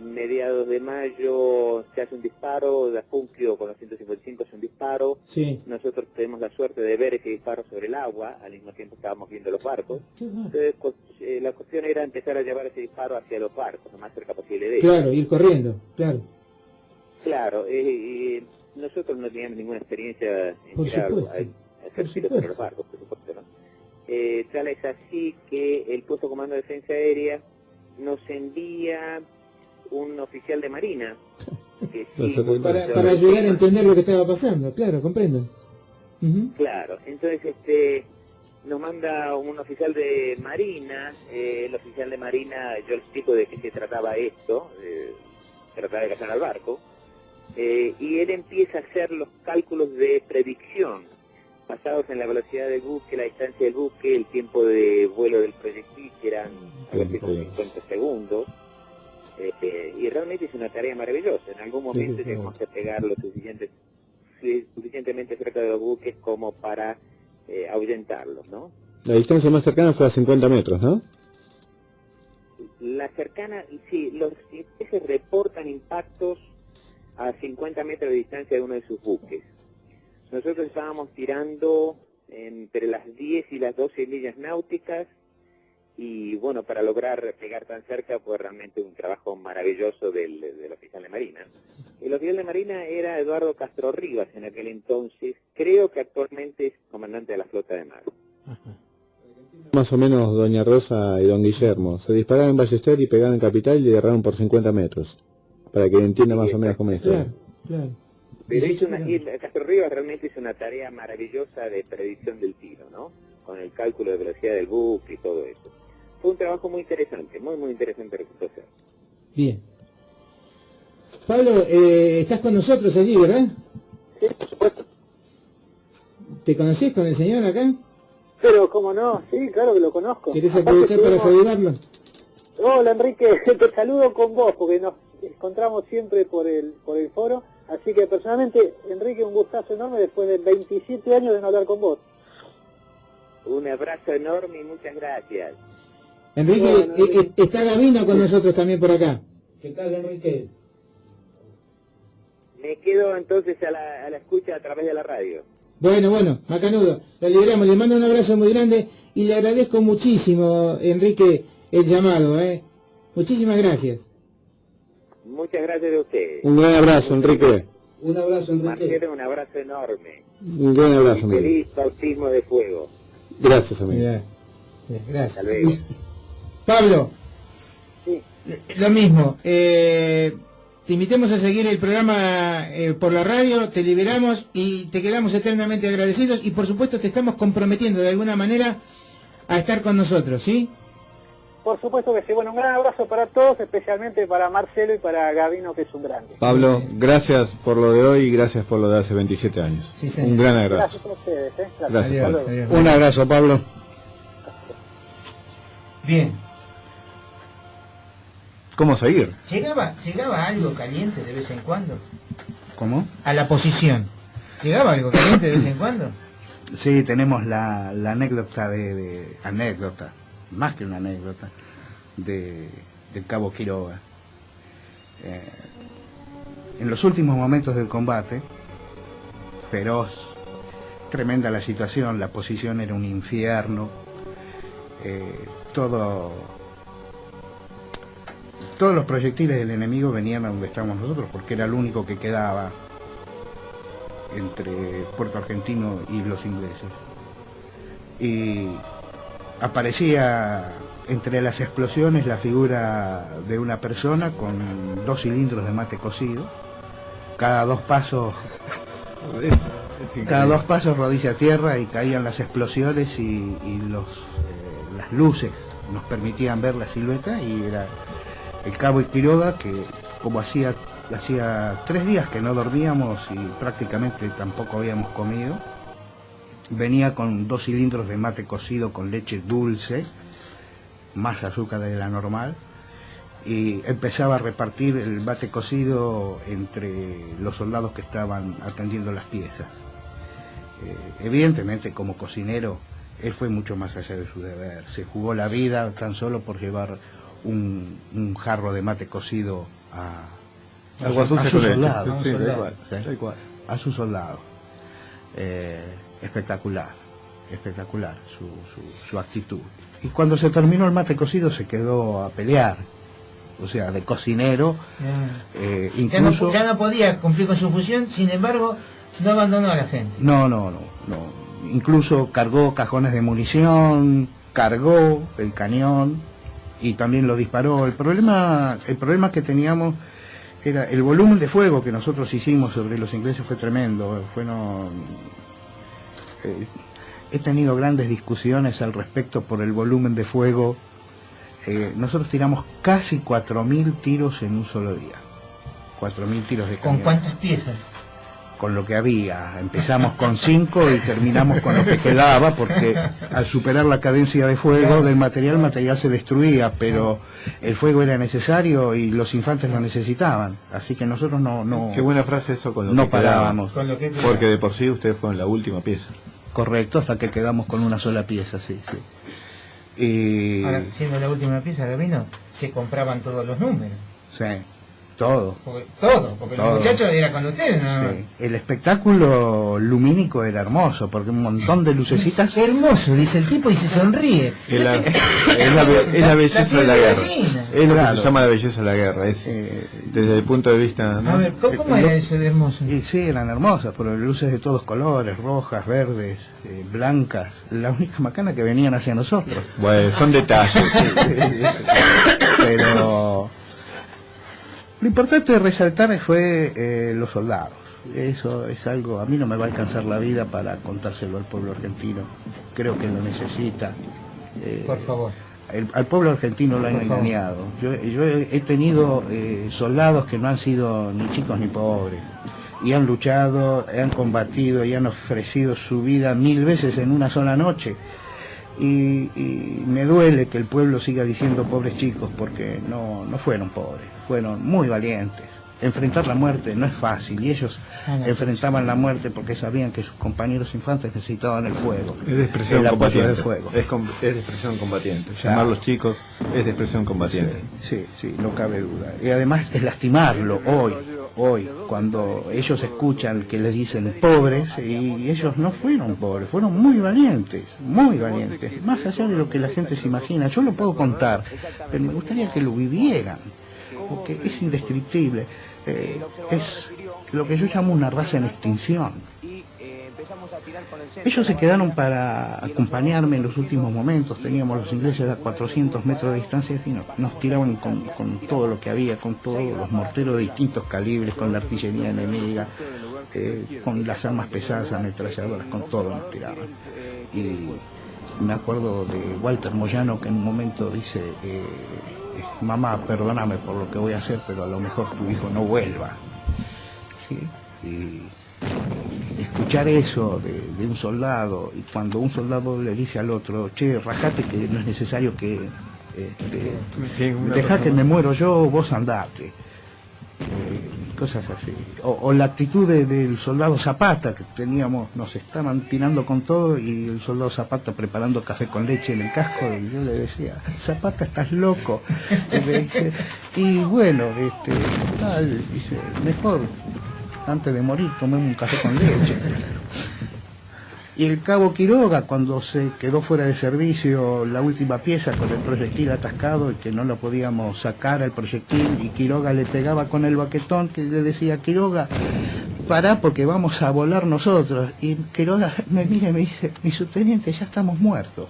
mediados de mayo se hace un disparo, de Afunquio con los 155 hace un disparo, nosotros tenemos la suerte de ver ese disparo sobre el agua, al mismo tiempo estábamos viendo los barcos, entonces la cuestión era empezar a llevar ese disparo hacia los barcos, lo más cerca posible de ellos. Claro, ir corriendo, claro. Claro, nosotros no teníamos ninguna experiencia en hacer tiros sobre los barcos, por supuesto, ¿no? Tal es así que el puesto de comando de defensa aérea nos envía un oficial de marina para ayudar a entender lo que estaba pasando, claro, comprendo. Claro, entonces nos manda un oficial de Marina. El oficial de Marina, yo le explico de qué se trataba esto, se trataba de cazar al barco, y él empieza a hacer los cálculos de predicción, basados en la velocidad del buque, la distancia del buque, el tiempo de vuelo del proyectil, que eran a veces 50 segundos, y realmente es una tarea maravillosa. En algún momento tenemos que pegar lo suficientemente cerca de los buques como para ahuyentarlos, ¿no? La distancia más cercana fue a 50 metros, ¿no? La cercana, sí, los ingleses reportan impactos a 50 metros de distancia de uno de sus buques. Nosotros estábamos tirando entre las 10 y las 12 millas náuticas, y bueno, para lograr pegar tan cerca fue realmente un trabajo maravilloso del oficial de Marina. El oficial de Marina era Eduardo Castro Rivas en aquel entonces, creo que actualmente es comandante de la flota de mar. Más o menos doña Rosa y don Guillermo se disparaban en Ballester y pegaban en Capital y agarraron por 50 metros, para que entienda más o menos cómo es la historia. Claro. Pero Castro Rivas realmente es una tarea maravillosa de predicción del tiro, ¿no? Con el cálculo de velocidad del buque y todo eso. Fue un trabajo muy interesante, muy interesante resultó ser. Bien. Pablo, estás con nosotros allí, ¿verdad? Sí, por supuesto. ¿Te conocés con el señor acá? Pero, ¿cómo no? Sí, claro que lo conozco. ¿Querés aprovechar para saludarlo? Hola, Enrique, te saludo con vos, porque nos encontramos siempre por el foro. Así que, personalmente, Enrique, un gustazo enorme después de 27 años de no hablar con vos. Un abrazo enorme y muchas gracias. Enrique, está Gabino con nosotros también por acá. ¿Qué tal, Enrique? Me quedo entonces a la escucha a través de la radio. Bueno, macanudo, lo liberamos, le mando un abrazo muy grande y le agradezco muchísimo, Enrique, el llamado, Muchísimas gracias. Muchas gracias a ustedes. Un gran abrazo, Enrique. Un abrazo, Enrique. Marcelo, un abrazo enorme. Un gran abrazo, amigo. Feliz bautismo de fuego. Gracias, amigo. Gracias. Hasta luego. Pablo, Sí. Lo mismo, te invitamos a seguir el programa por la radio, te liberamos y te quedamos eternamente agradecidos y por supuesto te estamos comprometiendo de alguna manera a estar con nosotros, ¿sí? Por supuesto que sí. Bueno, un gran abrazo para todos, especialmente para Marcelo y para Gabino, que es un grande. Pablo, gracias por lo de hoy y gracias por lo de hace 27 años. Sí, señor. Un gran abrazo. Gracias a ustedes. Gracias, Adiós, Pablo. adiós. Un abrazo, Pablo. Bien. ¿Cómo seguir? ¿Llegaba algo caliente de vez en cuando? ¿Cómo? A la posición. ¿Llegaba algo caliente de vez en cuando? Sí, tenemos la anécdota anécdota, más que una anécdota, del cabo Quiroga. En los últimos momentos del combate, feroz, tremenda la situación, la posición era un infierno, todos los proyectiles del enemigo venían a donde estábamos nosotros, porque era el único que quedaba entre Puerto Argentino y los ingleses. Y aparecía entre las explosiones la figura de una persona con 2 cilindros de mate cocido, cada 2 pasos rodilla a tierra, y caían las explosiones y las luces nos permitían ver la silueta, y era el cabo Quiroga, que como hacía 3 días que no dormíamos y prácticamente tampoco habíamos comido, venía con 2 cilindros de mate cocido con leche dulce, más azúcar de la normal, y empezaba a repartir el mate cocido entre los soldados que estaban atendiendo las piezas. Evidentemente, como cocinero, él fue mucho más allá de su deber. Se jugó la vida tan solo por llevar un jarro de mate cocido a sus soldados. A sus soldados. Espectacular su actitud. Y cuando se terminó el mate cocido se quedó a pelear, o sea, de cocinero, incluso... Ya no podía cumplir con su función, sin embargo, no abandonó a la gente. No. Incluso cargó cajones de munición, cargó el cañón y también lo disparó. El problema que teníamos era el volumen de fuego que nosotros hicimos sobre los ingleses. Fue tremendo. he tenido grandes discusiones al respecto por el volumen de fuego. Nosotros tiramos casi 4.000 tiros en un solo día. 4.000 tiros de cañón. ¿Con cuántas piezas? Con lo que había. Empezamos con 5 y terminamos con lo que quedaba, porque al superar la cadencia de fuego del material, el material se destruía, pero el fuego era necesario y los infantes lo necesitaban. Así que nosotros no Qué buena frase eso, con lo no que quedaba. parábamos. Con lo que Porque de por sí ustedes fueron la última pieza. Correcto, hasta que quedamos con una sola pieza, sí. Ahora, siendo la última pieza, Gabino, se compraban todos los números. Sí, todo. Porque Todo. los muchachos era con ustedes, ¿no? Sí. El espectáculo lumínico era hermoso, porque un montón de lucecitas. Hermoso, dice el tipo y se sonríe. Es la belleza de la guerra. Es lo que se llama la belleza de la guerra. Es desde el punto de vista, ¿no? A ver, ¿cómo era eso de hermoso? Y sí, eran hermosas, pero luces de todos colores, rojas, verdes, blancas. La única macana que venían hacia nosotros. Bueno, son detalles. Pero lo importante de resaltar fue los soldados. Eso es algo, a mí no me va a alcanzar la vida para contárselo al pueblo argentino. Creo que lo necesita. Por favor. Al pueblo argentino lo han engañado. Yo he tenido soldados que no han sido ni chicos ni pobres, y han luchado, han combatido y han ofrecido su vida 1000 veces en una sola noche. Y me duele que el pueblo siga diciendo pobres chicos, porque no fueron pobres, fueron muy valientes. Enfrentar la muerte no es fácil, y ellos enfrentaban la muerte porque sabían que sus compañeros infantes necesitaban el fuego, Es de expresión el apoyo combatiente. del fuego. Es de expresión combatiente. Ya. Llamarlos chicos es de expresión combatiente. Sí, no cabe duda. Y además es lastimarlo hoy, cuando ellos escuchan que les dicen pobres, y ellos no fueron pobres, fueron muy valientes, más allá de lo que la gente se imagina. Yo lo puedo contar, pero me gustaría que lo vivieran, porque es indescriptible. Es lo que yo llamo una raza en extinción. Ellos se quedaron para acompañarme en los últimos momentos. Teníamos los ingleses a 400 metros de distancia y nos tiraban con todo lo que había, con todos los morteros de distintos calibres, con la artillería enemiga, con las armas pesadas, ametralladoras, con todo nos tiraban. Y me acuerdo de Walter Moyano, que en un momento dice: mamá, perdóname por lo que voy a hacer, pero a lo mejor tu hijo no vuelva. ¿Sí? Y escuchar eso de un soldado, y cuando un soldado le dice al otro: che, rajate, que no es necesario que deja que me muero yo, vos andate. Cosas así. O la actitud del soldado Zapata, que teníamos, nos estaban tirando con todo, y el soldado Zapata preparando café con leche en el casco, y yo le decía: Zapata, estás loco. Y me dice, y bueno, tal, dice, mejor antes de morir tomemos un café con leche. Y el cabo Quiroga, cuando se quedó fuera de servicio la última pieza con el proyectil atascado y que no lo podíamos sacar al proyectil, y Quiroga le pegaba con el baquetón, que le decía: Quiroga, pará porque vamos a volar nosotros. Y Quiroga me mira y me dice: mi subteniente, ya estamos muertos.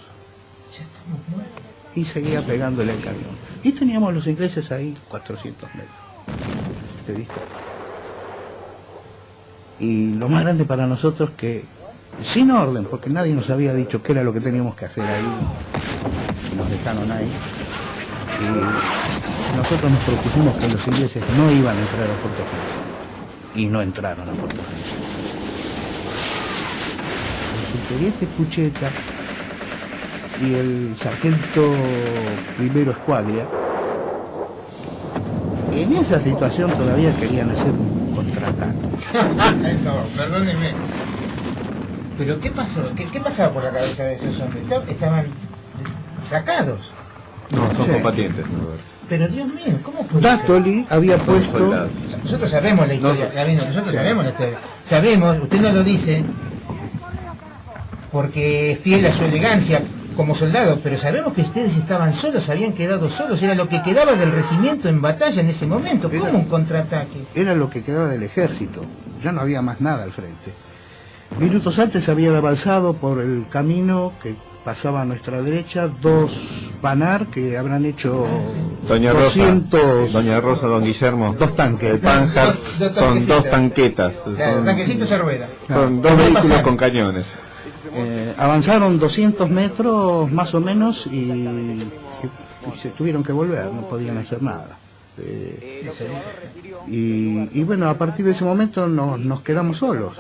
Y seguía pegándole al camión. Y teníamos los ingleses ahí 400 metros de distancia. Y lo más grande para nosotros, que sin orden, porque nadie nos había dicho qué era lo que teníamos que hacer ahí, nos dejaron ahí, y nosotros nos propusimos que los ingleses no iban a entrar a Puerto Rico, y no entraron a Puerto Rico. El subteniente Cucheta y el sargento primero Escuadria, en esa situación todavía querían hacer un contraataque. No, perdónenme. ¿Pero qué pasó? ¿Qué pasaba por la cabeza de esos hombres? Estaban sacados. No, son Sí. combatientes. ¿No? Pero Dios mío, ¿cómo puede Dátoli había puesto... soldados. ser? Nosotros sabemos la historia, Gabino, nosotros sabemos la historia. Sabemos, usted no lo dice porque es fiel a su elegancia como soldado, pero sabemos que ustedes estaban solos, habían quedado solos, era lo que quedaba del regimiento en batalla en ese momento. ¿Cómo un contraataque? Era lo que quedaba del ejército, ya no había más nada al frente. Minutos antes habían avanzado por el camino que pasaba a nuestra derecha 2 Panar que habrán hecho Doña 200... Doña Rosa, don Guillermo. 2 tanques. El Panhard Dos son tanquecitos. 2 tanquetas. Claro, Son, tanquecitos a rueda. son 2 ¿Qué vehículos pasaba? con cañones. Avanzaron 200 metros más o menos y se tuvieron que volver, no podían hacer nada. Y bueno, a partir de ese momento nos quedamos solos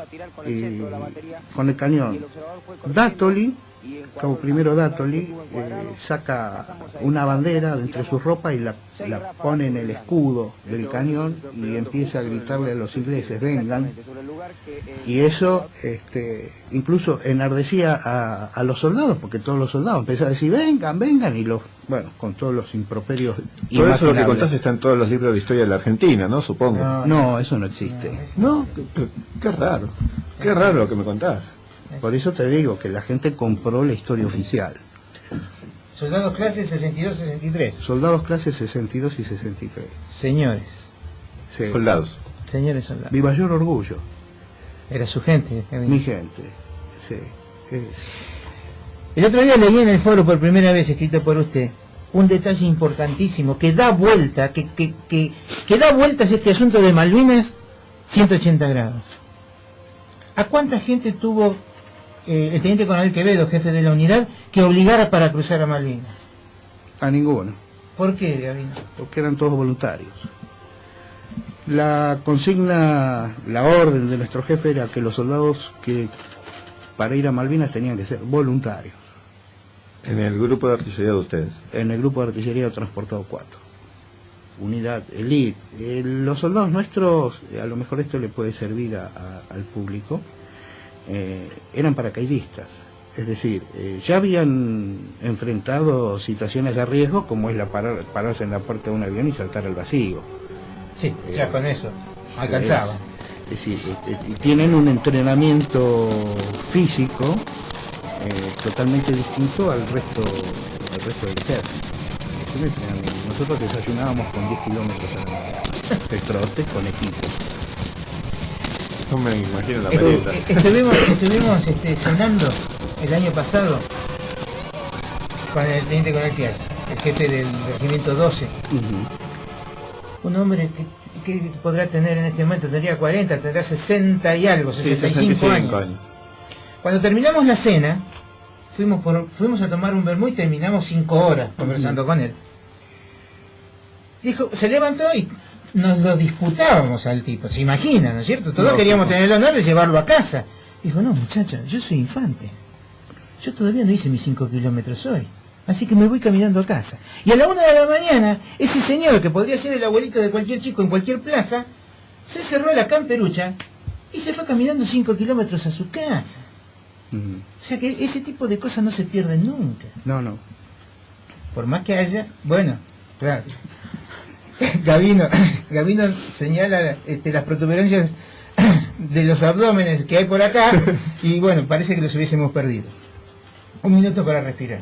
con el cañón. Dátoli, Cabo Primero Dátoli, saca una bandera de entre su ropa y la pone en el escudo del cañón y empieza a gritarle a los ingleses, vengan. Y eso incluso enardecía a los soldados, porque todos los soldados empezaban a decir, vengan, vengan, y con todos los improperios. Todo eso lo que contás está en todos los libros de historia de la Argentina, ¿no? Supongo. No, eso no existe. No, qué raro lo que me contás. Por eso te digo que la gente compró la historia oficial. Soldados clase 62-63. Soldados clase 62 y 63. Señores. Sí. Soldados. Señores soldados. Mi mayor orgullo. Era su gente. Mi gente, sí. El otro día leí en el foro por primera vez, escrito por usted, un detalle importantísimo que da vuelta, que da vueltas este asunto de Malvinas 180 grados. ¿A cuánta gente tuvo el teniente coronel Quevedo, jefe de la unidad, que obligara para cruzar a Malvinas? A ninguno. ¿Por qué, Gabino? Porque eran todos voluntarios. La consigna, la orden de nuestro jefe era que los soldados que para ir a Malvinas tenían que ser voluntarios. En el grupo de artillería de ustedes. En el grupo de artillería transportado 4. Unidad elite. Los soldados nuestros, a lo mejor esto le puede servir al público, eran paracaidistas. Es decir, ya habían enfrentado situaciones de riesgo, como es pararse en la puerta de un avión y saltar al vacío. Sí, ya con eso alcanzaba. Es decir, tienen un entrenamiento físico totalmente distinto al resto del ejército. Nosotros desayunábamos con 10 kilómetros a la mañana, de trote con equipo. No me imagino la merienda. Estuvimos cenando el año pasado con el teniente coronel Piazza, el jefe del regimiento 12. Un hombre que podrá tener en este momento, tendría 40, tendrá 60 y algo, 65 años. Cuando terminamos la cena, fuimos a tomar un vermú y terminamos 5 horas conversando con él. Dijo, se levantó y nos lo disputábamos al tipo, se imagina, ¿no es cierto? Todos queríamos tener el honor de llevarlo a casa. Dijo, no muchacha, yo soy infante. Yo todavía no hice mis 5 kilómetros hoy. Así que me voy caminando a casa. Y a la 1 de la mañana, ese señor, que podría ser el abuelito de cualquier chico en cualquier plaza, se cerró la camperucha y se fue caminando 5 kilómetros a su casa. O sea que ese tipo de cosas no se pierden nunca. No. Por más que haya, bueno, claro. Gabino señala las protuberancias de los abdómenes que hay por acá y bueno, parece que los hubiésemos perdido. Un minuto para respirar.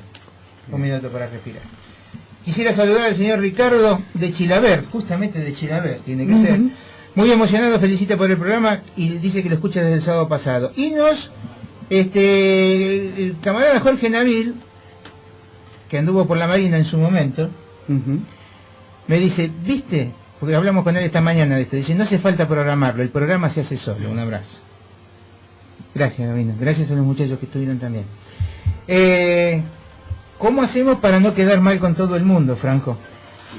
Quisiera saludar al señor Ricardo de Chilaver, justamente de Chilaver, tiene que ser. Muy emocionado, felicita por el programa y dice que lo escucha desde el sábado pasado. Y el camarada Jorge Nabil, que anduvo por la Marina en su momento, me dice, ¿viste? Porque hablamos con él esta mañana de esto. Dice, no hace falta programarlo, el programa se hace solo. Un abrazo. Gracias, Gabino. Gracias a los muchachos que estuvieron también. ¿Cómo hacemos para no quedar mal con todo el mundo, Franco?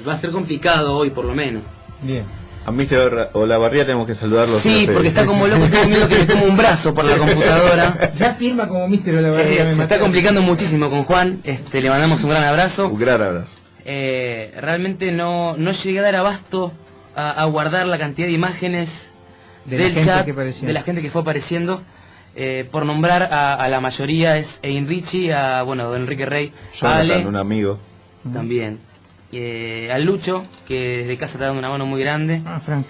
Va a ser complicado hoy, por lo menos. Bien. A Mr. Olavarría tenemos que saludarlo. Sí, porque está como loco, está comiendo que le como un brazo por la computadora. Ya firma como Mr. Olavarría. Se está complicando muchísimo con Juan. Le mandamos un gran abrazo. Un gran abrazo. Realmente no llegué a dar abasto a guardar la cantidad de imágenes del chat, de la gente que fue apareciendo. Por nombrar a la mayoría es Ein Richie, a don Enrique Rey, a Ale, un amigo también, a Lucho, que desde casa está dando una mano muy grande, Frank.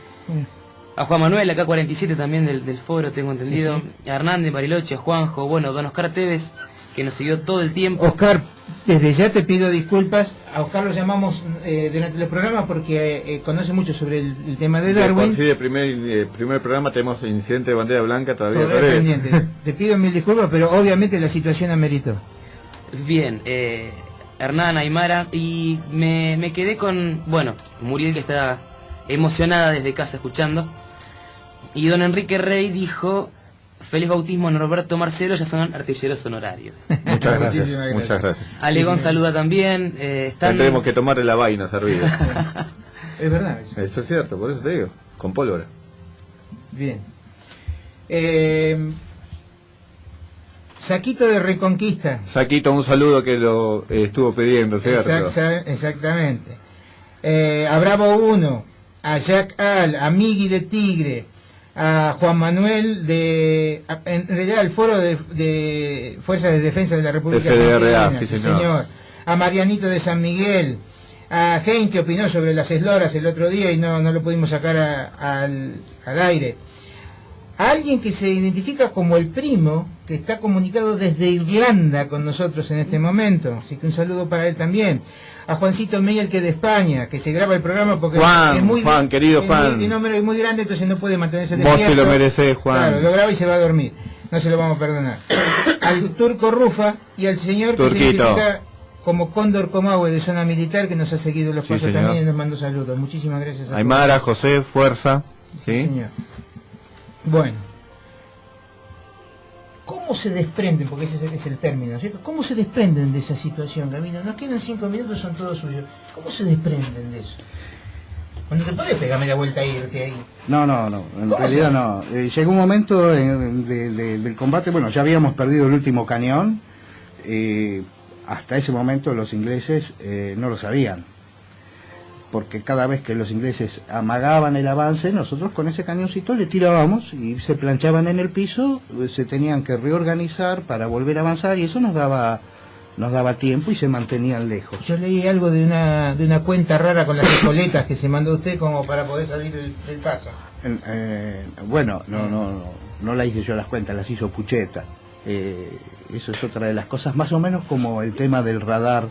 a Juan Manuel, acá 47 también del foro, tengo entendido, sí. A Hernández, Bariloche, a Juanjo, don Oscar Tevez, que nos siguió todo el tiempo. Oscar, desde ya te pido disculpas. A Oscar lo llamamos durante el programa porque conoce mucho sobre el tema de Darwin. Sí, el primer programa tenemos incidente de bandera blanca todavía pendiente. Te pido mil disculpas, pero obviamente la situación ameritó. Bien, Hernán, Aymara, y me quedé con, Muriel, que está emocionada desde casa escuchando, y don Enrique Rey dijo feliz bautismo Norberto Marcelo, ya son artilleros honorarios. Muchas gracias, muchas gracias. Alegón saluda también. Tenemos que tomarle la vaina servida. Es verdad eso. Eso es cierto, por eso te digo, con pólvora. Bien. Saquito de Reconquista. Saquito, un saludo que lo estuvo pidiendo, ¿cierto? Exactamente. A Bravo 1, a Jack Al, a Migui de Tigre, a Juan Manuel en realidad el Foro de Fuerzas de Defensa de la República Argentina, sí, señor. A Marianito de San Miguel, a Gen que opinó sobre las esloras el otro día y no lo pudimos sacar al aire. A alguien que se identifica como el primo, que está comunicado desde Irlanda con nosotros en este momento, así que un saludo para él también. A Juancito Miguel, que de España, que se graba el programa porque Juan, querido Juan, mi número es muy grande, entonces no puede mantenerse despierto. Vos te lo merecés, Juan. Claro, lo graba y se va a dormir, no se lo vamos a perdonar. Al Turco Rufa y al señor que se identifica como Cóndor Comahue de Zona Militar, que nos ha seguido los pasos también y nos mandó saludos. Muchísimas gracias a Aymara, José, fuerza. Sí, señor. Bueno, ¿cómo se desprenden? Porque ese es el término, ¿cierto? ¿Cómo se desprenden de esa situación, Gabino? Nos quedan 5 minutos, son todos suyos. ¿Cómo se desprenden de eso? Cuando te podés pegarme la vuelta a irte ahí. No, en realidad no. Llegó un momento del combate, bueno, ya habíamos perdido el último cañón. Hasta ese momento los ingleses no lo sabían, porque cada vez que los ingleses amagaban el avance, nosotros con ese cañoncito le tirábamos y se planchaban en el piso, se tenían que reorganizar para volver a avanzar y eso nos daba tiempo y se mantenían lejos. Yo leí algo de una cuenta rara con las escoletas que se mandó usted como para poder salir del paso. Bueno, no la hice yo las cuentas, las hizo Pucheta. Eso es otra de las cosas, más o menos como el tema del radar.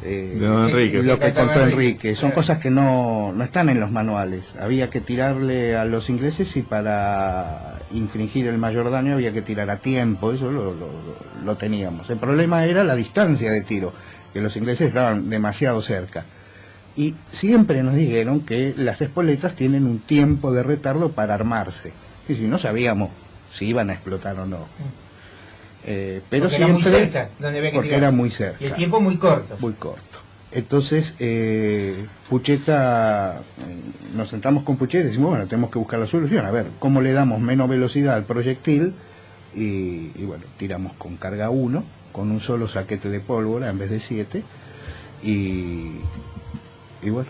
Lo que contó Enrique, son cosas que no están en los manuales. Había que tirarle a los ingleses y para infringir el mayor daño había que tirar a tiempo, eso lo teníamos. El problema era la distancia de tiro, que los ingleses estaban demasiado cerca. Y siempre nos dijeron que las espoletas tienen un tiempo de retardo para armarse, y si no sabíamos si iban a explotar o no. Pero porque siempre, era muy cerca, donde había que porque tirar. era muy cerca. Y el tiempo muy corto. Muy corto. Entonces, Pucheta, nos sentamos con Pucheta y decimos, bueno, tenemos que buscar la solución. A ver, ¿cómo le damos menos velocidad al proyectil? Y bueno, tiramos con carga 1, con un solo saquete de pólvora en vez de 7. Y bueno,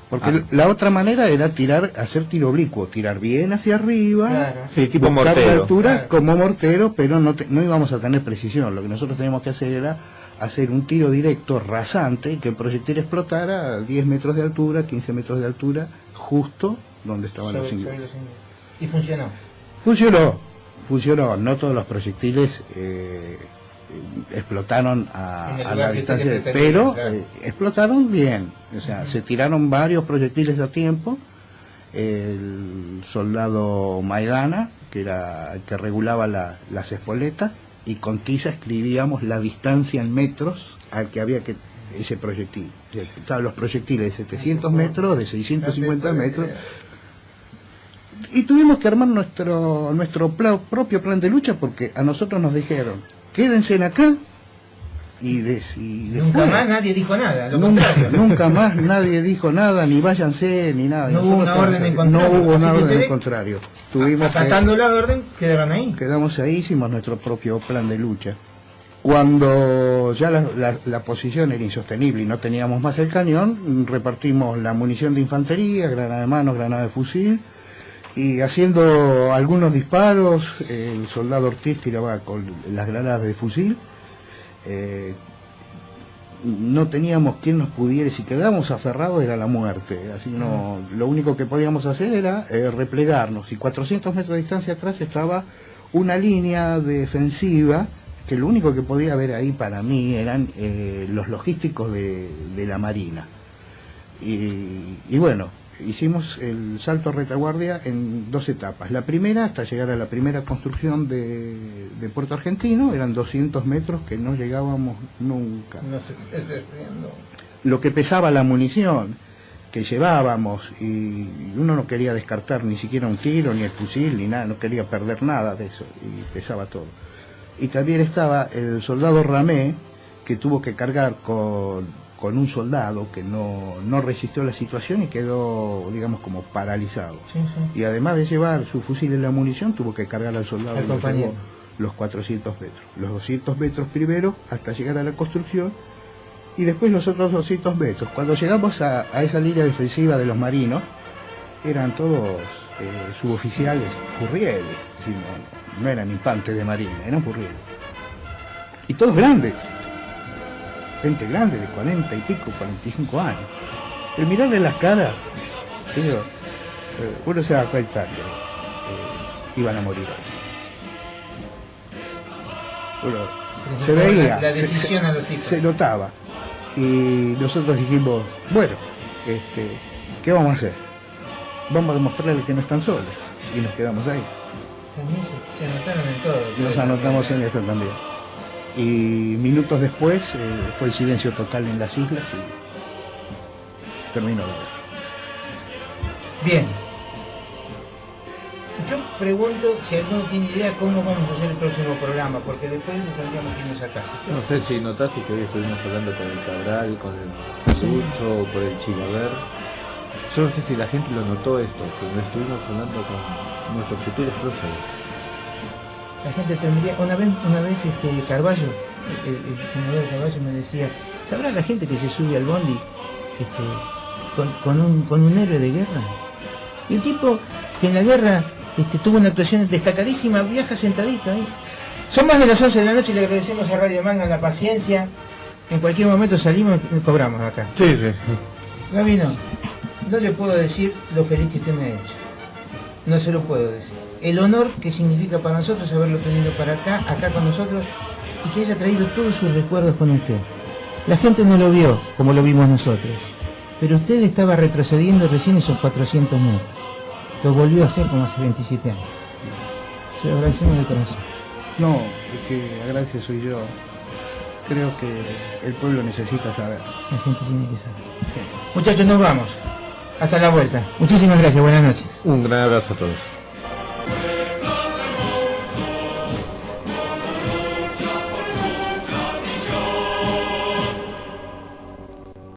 porque la otra manera era hacer tiro oblicuo, tirar bien hacia arriba, claro. Sí, tipo buscar mortero. la altura, Claro. como mortero, pero no íbamos a tener precisión. Lo que nosotros teníamos que hacer era hacer un tiro directo rasante, que el proyectil explotara a 10 metros de altura, 15 metros de altura, justo donde estaban los ingleses. Y funcionó. Funcionó. No todos los proyectiles explotaron a la distancia, pero claro. Explotaron bien. O sea, se tiraron varios proyectiles a tiempo. El soldado Maidana, que era el que regulaba las espoletas, y con tiza escribíamos la distancia en metros al que había que ese proyectil. Estaban los proyectiles de 700 metros, de 650 metros. Y tuvimos que armar nuestro propio plan de lucha, porque a nosotros nos dijeron, quédense acá, y después, nunca más nadie dijo nada, nunca más nadie dijo nada, ni váyanse, ni nada. No hubo una orden en contrario. No hubo una orden en contrario. Acatando la orden, quedaron ahí. Quedamos ahí, hicimos nuestro propio plan de lucha. Cuando ya la posición era insostenible y no teníamos más el cañón, repartimos la munición de infantería, granada de mano, granada de fusil, y haciendo algunos disparos, el soldado Ortiz tiraba con las granadas de fusil. No teníamos quien nos pudiera, si quedábamos aferrados era la muerte, así no, lo único que podíamos hacer era replegarnos, y 400 metros de distancia atrás estaba una línea defensiva, que lo único que podía haber ahí para mí eran los logísticos de la Marina, y bueno, hicimos el salto a retaguardia en 2 etapas. La primera, hasta llegar a la primera construcción de Puerto Argentino, eran 200 metros que no llegábamos nunca. Lo que pesaba la munición, que llevábamos, y uno no quería descartar ni siquiera un tiro, ni el fusil, ni nada, no quería perder nada de eso, y pesaba todo. Y también estaba el soldado Ramé, que tuvo que cargar con un soldado que no resistió la situación y quedó, digamos, como paralizado. Sí, sí. Y además de llevar su fusil y la munición, tuvo que cargar al soldado y lo llevó los 400 metros. Los 200 metros primero hasta llegar a la construcción, y después los otros 200 metros. Cuando llegamos a esa línea defensiva de los marinos, eran todos suboficiales furrieles, no eran infantes de marina, eran furrieles. Y todos grandes, gente grande de 40 y pico, 45 años. El mirarle las caras, uno se da cuenta que iban a morir. Se veía, la decisión a los tipos. Se notaba. Y nosotros dijimos, bueno, ¿qué vamos a hacer? Vamos a demostrarles que no están solos. Y nos quedamos ahí. También se anotaron en todo. Y nos anotamos en eso también. Y minutos después fue el silencio total en las islas y terminó. Bien. Yo pregunto si alguno tiene idea cómo vamos a hacer el próximo programa, porque después tendríamos que irnos a casa. No sé si notaste que hoy estuvimos hablando con el Cabral, con el Sucho, por el Chilaver. Yo no sé si la gente lo notó esto, que no estuvimos hablando con nuestros futuros próceres. La gente tendría... Una vez Carballo, el fundador Carballo me decía, ¿sabrá la gente que se sube al bondi con un héroe de guerra? Y el tipo que en la guerra tuvo una actuación destacadísima, viaja sentadito ahí. Son más de las 11 de la noche y le agradecemos a Radio Manga la paciencia. En cualquier momento salimos y cobramos acá. Sí, sí. Gabino, no le puedo decir lo feliz que usted me ha hecho. No se lo puedo decir. El honor que significa para nosotros haberlo tenido para acá con nosotros, y que haya traído todos sus recuerdos con usted. La gente no lo vio como lo vimos nosotros, pero usted estaba retrocediendo recién esos 400 metros. Lo volvió a hacer como hace 27 años. Se lo agradecemos de corazón. No, el que agradece soy yo. Creo que el pueblo necesita saber. La gente tiene que saber. Muchachos, nos vamos. Hasta la vuelta. Muchísimas gracias. Buenas noches. Un gran abrazo a todos.